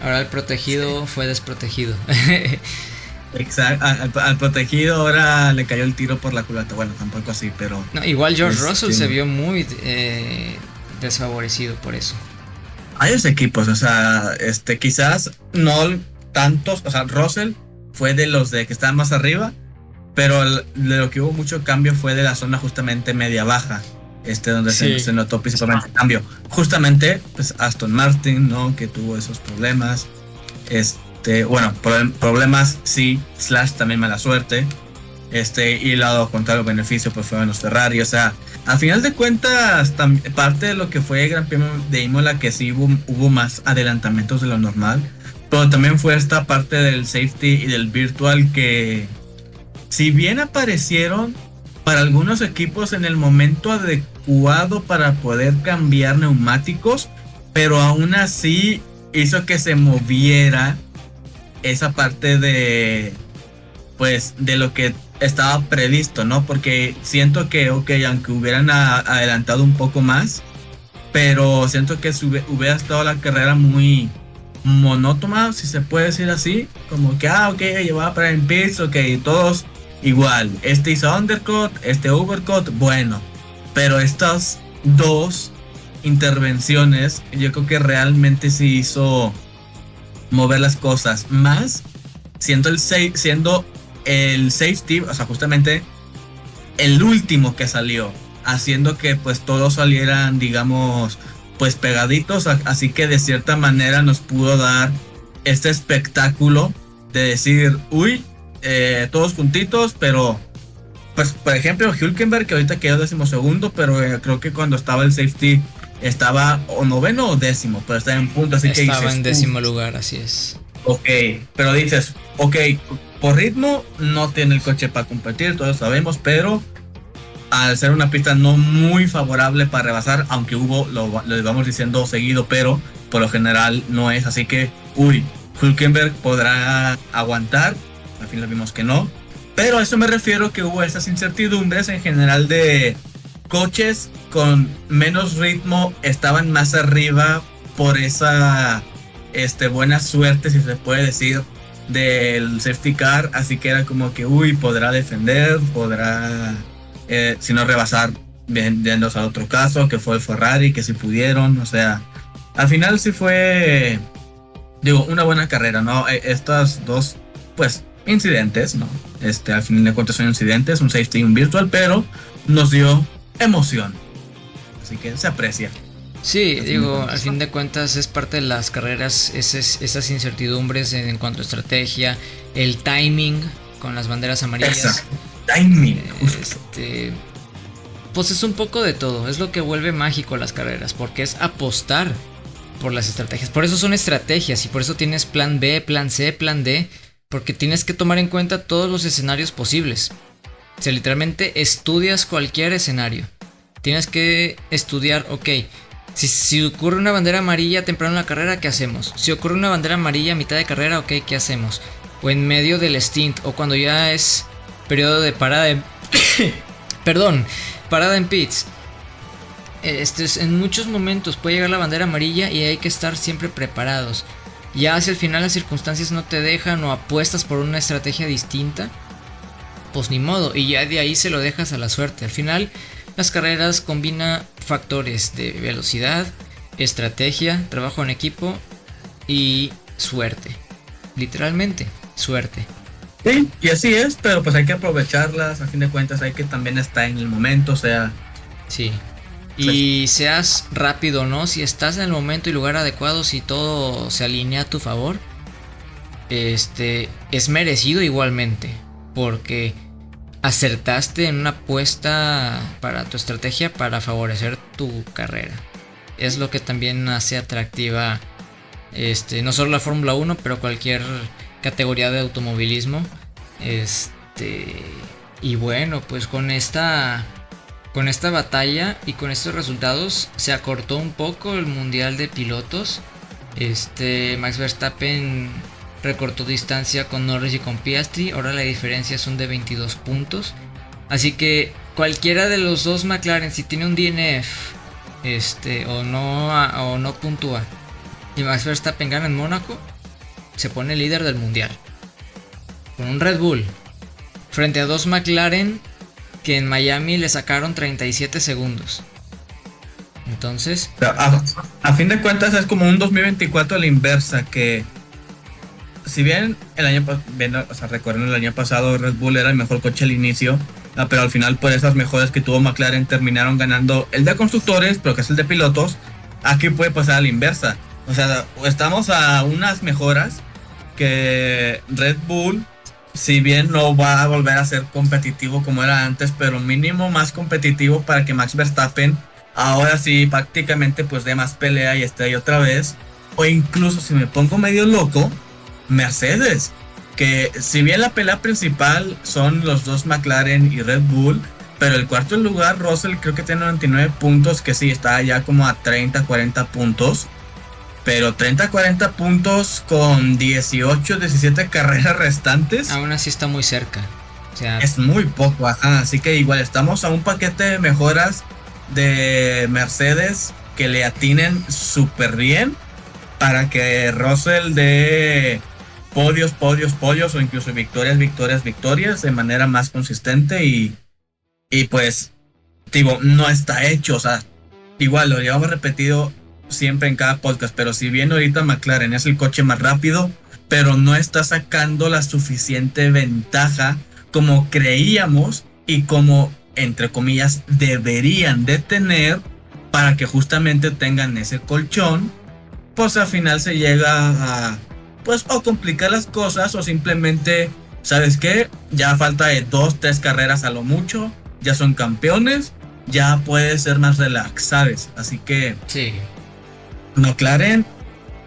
Ahora el protegido fue desprotegido. Exacto. Al protegido ahora le cayó el tiro por la culata. Bueno, tampoco así, pero. No, igual George Russell se vio muy desfavorecido por eso. Hay dos equipos, o sea, quizás no tantos. O sea, Russell fue de los de que estaban más arriba. Pero de lo que hubo mucho cambio fue de la zona justamente media baja. Donde se notó principalmente el cambio. Justamente, pues Aston Martin, ¿no? Que tuvo esos problemas. Bueno, problemas sí, / también mala suerte. Y el lado contrario, beneficio, pues fueron los Ferrari. O sea, al final de cuentas, parte de lo que fue el Gran Premio de Imola, que sí hubo más adelantamientos de lo normal. Pero también fue esta parte del safety y del virtual que, si bien aparecieron para algunos equipos en el momento adecuado para poder cambiar neumáticos, pero aún así hizo que se moviera esa parte de lo que estaba previsto, ¿no? Porque siento que, aunque hubieran adelantado un poco más, pero siento que hubiera estado la carrera muy monótona, si se puede decir así, como que, llevaba para en pits, todos igual, hizo undercut, overcut, bueno, pero estas 2 intervenciones yo creo que realmente sí hizo mover las cosas más, siendo el safety, o sea, justamente el último que salió, haciendo que pues todos salieran, digamos, pues pegaditos, así que de cierta manera nos pudo dar este espectáculo de decir, todos juntitos, pero pues por ejemplo Hülkenberg, que ahorita quedó 12º, pero creo que cuando estaba el safety estaba o 9º o 10º, pero estaba en punto, así que estaba en 10º lugar, así es. Pero dices, por ritmo no tiene el coche para competir, todos sabemos, pero al ser una pista no muy favorable para rebasar, aunque hubo, lo vamos diciendo seguido, pero por lo general no es, así que, Hülkenberg podrá aguantar, al fin lo vimos que no, pero a eso me refiero, que hubo esas incertidumbres en general de coches con menos ritmo, estaban más arriba por esa buena suerte, si se puede decir, del safety car, así que era como que, podrá defender, podrá... si no rebasar, yéndose a otro caso, que fue el Ferrari, que sí pudieron, o sea, al final sí fue, una buena carrera, ¿no? Estas dos, pues, incidentes, ¿no? Al final de cuentas son incidentes, un safety y un virtual, pero nos dio emoción, así que se aprecia. Sí, al fin de cuentas es parte de las carreras, esas incertidumbres en cuanto a estrategia, el timing con las banderas amarillas. Exacto. Timing. Pues es un poco de todo, es lo que vuelve mágico las carreras, porque es apostar por las estrategias. Por eso son estrategias y por eso tienes plan B, plan C, plan D, porque tienes que tomar en cuenta todos los escenarios posibles. O sea, literalmente estudias cualquier escenario. Tienes que estudiar, si ocurre una bandera amarilla temprano en la carrera, ¿qué hacemos? Si ocurre una bandera amarilla a mitad de carrera, ¿qué hacemos? O en medio del stint, o cuando ya es periodo de parada en... parada en pits. En muchos momentos puede llegar la bandera amarilla y hay que estar siempre preparados. Ya hacia el final las circunstancias no te dejan o apuestas por una estrategia distinta, pues ni modo, y ya de ahí se lo dejas a la suerte. Al final las carreras combinan factores de velocidad, estrategia, trabajo en equipo y suerte. Literalmente, suerte. Sí, y así es, pero pues hay que aprovecharlas, a fin de cuentas hay que también estar en el momento, o sea... Sí, y seas rápido, ¿no? Si estás en el momento y lugar adecuado, si todo se alinea a tu favor, es merecido igualmente, porque acertaste en una apuesta para tu estrategia para favorecer tu carrera. Es lo que también hace atractiva, no solo la Fórmula 1, pero cualquier categoría de automovilismo. Y bueno, pues con esta batalla y con estos resultados se acortó un poco el mundial de pilotos. Max Verstappen recortó distancia con Norris y con Piastri. Ahora la diferencia son de 22 puntos. Así que cualquiera de los dos McLaren, si tiene un DNF o no puntúa y Max Verstappen gana en Mónaco, se pone líder del mundial con un Red Bull frente a dos McLaren que en Miami le sacaron 37 segundos. Entonces, a fin de cuentas es como un 2024 a la inversa, que si bien recuerden el año pasado Red Bull era el mejor coche al inicio, pero al final por esas mejoras que tuvo McLaren terminaron ganando el de constructores, pero que es el de pilotos. Aquí puede pasar a la inversa, o sea, estamos a unas mejoras que Red Bull, si bien no va a volver a ser competitivo como era antes, pero mínimo más competitivo para que Max Verstappen ahora sí prácticamente pues dé más pelea y esté ahí otra vez. O incluso, si me pongo medio loco, Mercedes, que si bien la pelea principal son los dos McLaren y Red Bull, pero el cuarto lugar, Russell, creo que tiene 99 puntos, que sí, está ya como a 30-40 puntos. Pero 30-40 puntos con 18-17 carreras restantes. Aún así está muy cerca. O sea, es muy poco, así que igual estamos a un paquete de mejoras de Mercedes que le atinen súper bien para que Russell dé podios o incluso victorias de manera más consistente y pues, no está hecho, o sea, igual lo llevamos repetido siempre en cada podcast, pero si bien ahorita McLaren es el coche más rápido, pero no está sacando la suficiente ventaja como creíamos y como, entre comillas, deberían de tener para que justamente tengan ese colchón. Pues al final se llega a pues o complicar las cosas o simplemente, ¿sabes qué? Ya falta de 2-3 carreras a lo mucho, ya son campeones, ya puede ser más relax, ¿sabes? Así que sí, McLaren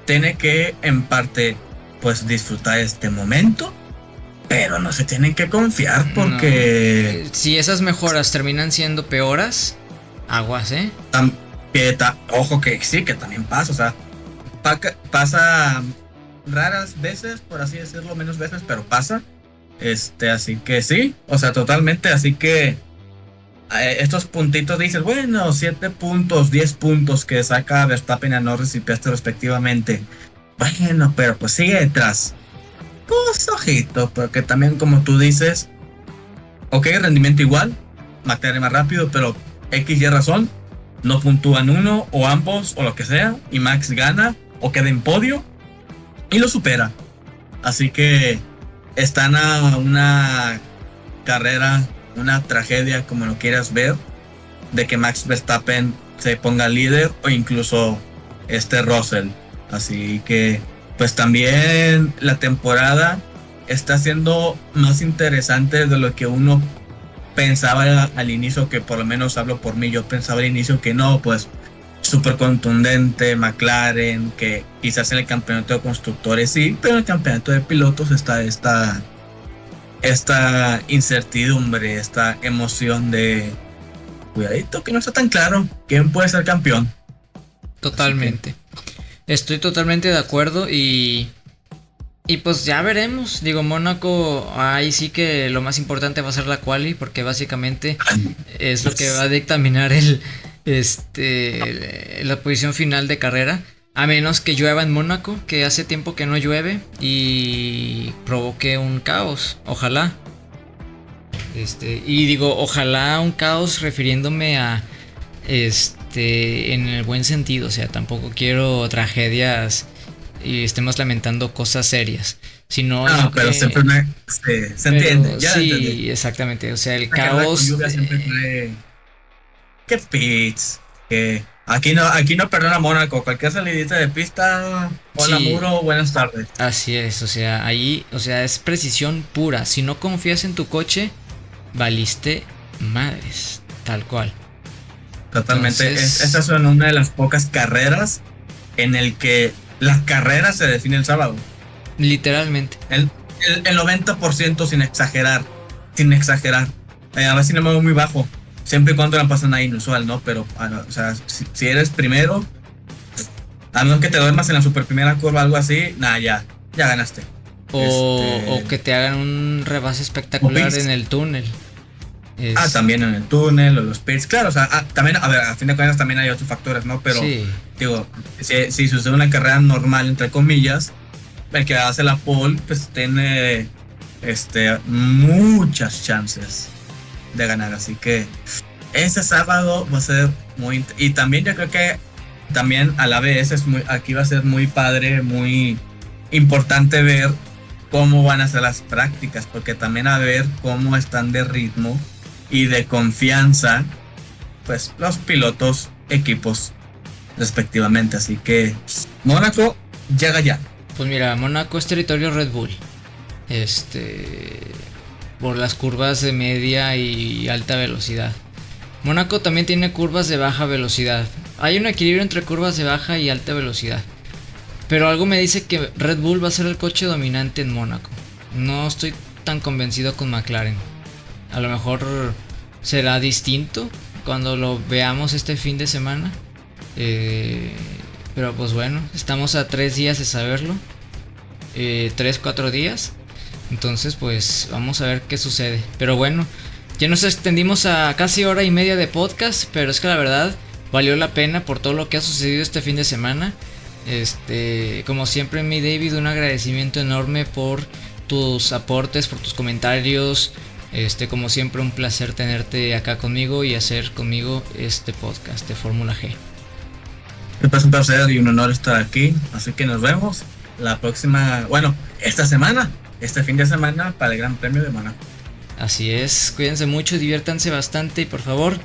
tiene que en parte pues disfrutar este momento, pero no se tienen que confiar porque... No. Si esas mejoras terminan siendo peoras, aguas, Ojo que sí, que también pasa, o sea, pasa raras veces, por así decirlo, menos veces, pero pasa. Así que sí, o sea, totalmente, así que estos puntitos dices, bueno, 7 puntos, 10 puntos que saca Verstappen a Norris y Piastri respectivamente. Bueno, pero pues sigue detrás. Pues ojito, porque también como tú dices, ok, rendimiento igual, McLaren más rápido, pero X y razón, no puntúan uno o ambos o lo que sea, y Max gana o queda en podio y lo supera. Así que están a una carrera, una tragedia, como lo quieras ver, de que Max Verstappen se ponga líder o incluso Russell. Así que pues también la temporada está siendo más interesante de lo que uno pensaba al inicio, que por lo menos hablo por mí, yo pensaba al inicio que no, pues súper contundente McLaren, que quizás en el campeonato de constructores sí, pero en el campeonato de pilotos está esta incertidumbre, esta emoción de cuidadito que no está tan claro quién puede ser campeón. Totalmente. Estoy totalmente de acuerdo y pues ya veremos. Digo, Mónaco, ahí sí que lo más importante va a ser la quali, porque básicamente es lo que va a dictaminar la posición final de carrera. A menos que llueva en Mónaco, que hace tiempo que no llueve y provoque un caos. Ojalá. Y digo, ojalá un caos refiriéndome a en el buen sentido, o sea, tampoco quiero tragedias y estemos lamentando cosas serias, sino pero siempre se entiende, ya sí, entendí. exactamente, o sea, el caos que pits, que aquí no perdona Mónaco, cualquier salidita de pista, hola sí. Muro, buenas tardes. Así es, o sea, ahí, o sea, es precisión pura. Si no confías en tu coche, valiste madres, tal cual. Totalmente. Entonces, estas son una de las pocas carreras en el que la carrera se define el sábado. Literalmente. El 90% sin exagerar. A ver si no me voy muy bajo. Siempre y cuando la pasan ahí inusual, ¿no? Pero, o sea, si eres primero, a menos que te duermas en la super primera curva o algo así, nada, ya ganaste. O que te hagan un rebase espectacular en el túnel. También en el túnel o los pits, claro, o sea, también, a ver, a fin de cuentas también hay otros factores, ¿no? Pero, sí. Digo, si sucede una carrera normal, entre comillas, el que hace la pole, pues tiene, muchas chances de ganar, así que ese sábado va a ser muy, y también yo creo que también a la vez aquí va a ser muy padre, muy importante ver cómo van a ser las prácticas, porque también a ver cómo están de ritmo y de confianza, pues los pilotos, equipos respectivamente. Así que Mónaco llega ya. Pues mira, Mónaco es territorio Red Bull. Por las curvas de media y alta velocidad. Mónaco también tiene curvas de baja velocidad. Hay un equilibrio entre curvas de baja y alta velocidad. Pero algo me dice que Red Bull va a ser el coche dominante en Mónaco. No estoy tan convencido con McLaren. A lo mejor será distinto cuando lo veamos este fin de semana. Pero pues bueno, estamos a 3 días de saberlo. 3-4 días. Entonces pues vamos a ver qué sucede. Pero bueno, ya nos extendimos a casi hora y media de podcast. Pero es que la verdad valió la pena por todo lo que ha sucedido este fin de semana. Como siempre, mi David, un agradecimiento enorme por tus aportes, por tus comentarios. Como siempre, un placer tenerte acá conmigo y hacer conmigo este podcast de Fórmula G. Es un placer y un honor estar aquí. Así que nos vemos la próxima, este fin de semana para el Gran Premio de Mónaco. Así es, cuídense mucho, diviértanse bastante y por favor,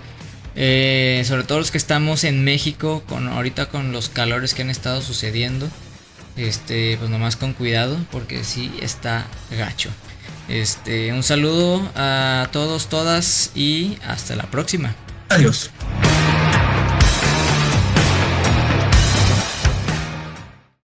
sobre todo los que estamos en México, ahorita con los calores que han estado sucediendo, pues nomás con cuidado porque sí está gacho. Un saludo a todos, todas y hasta la próxima. Adiós.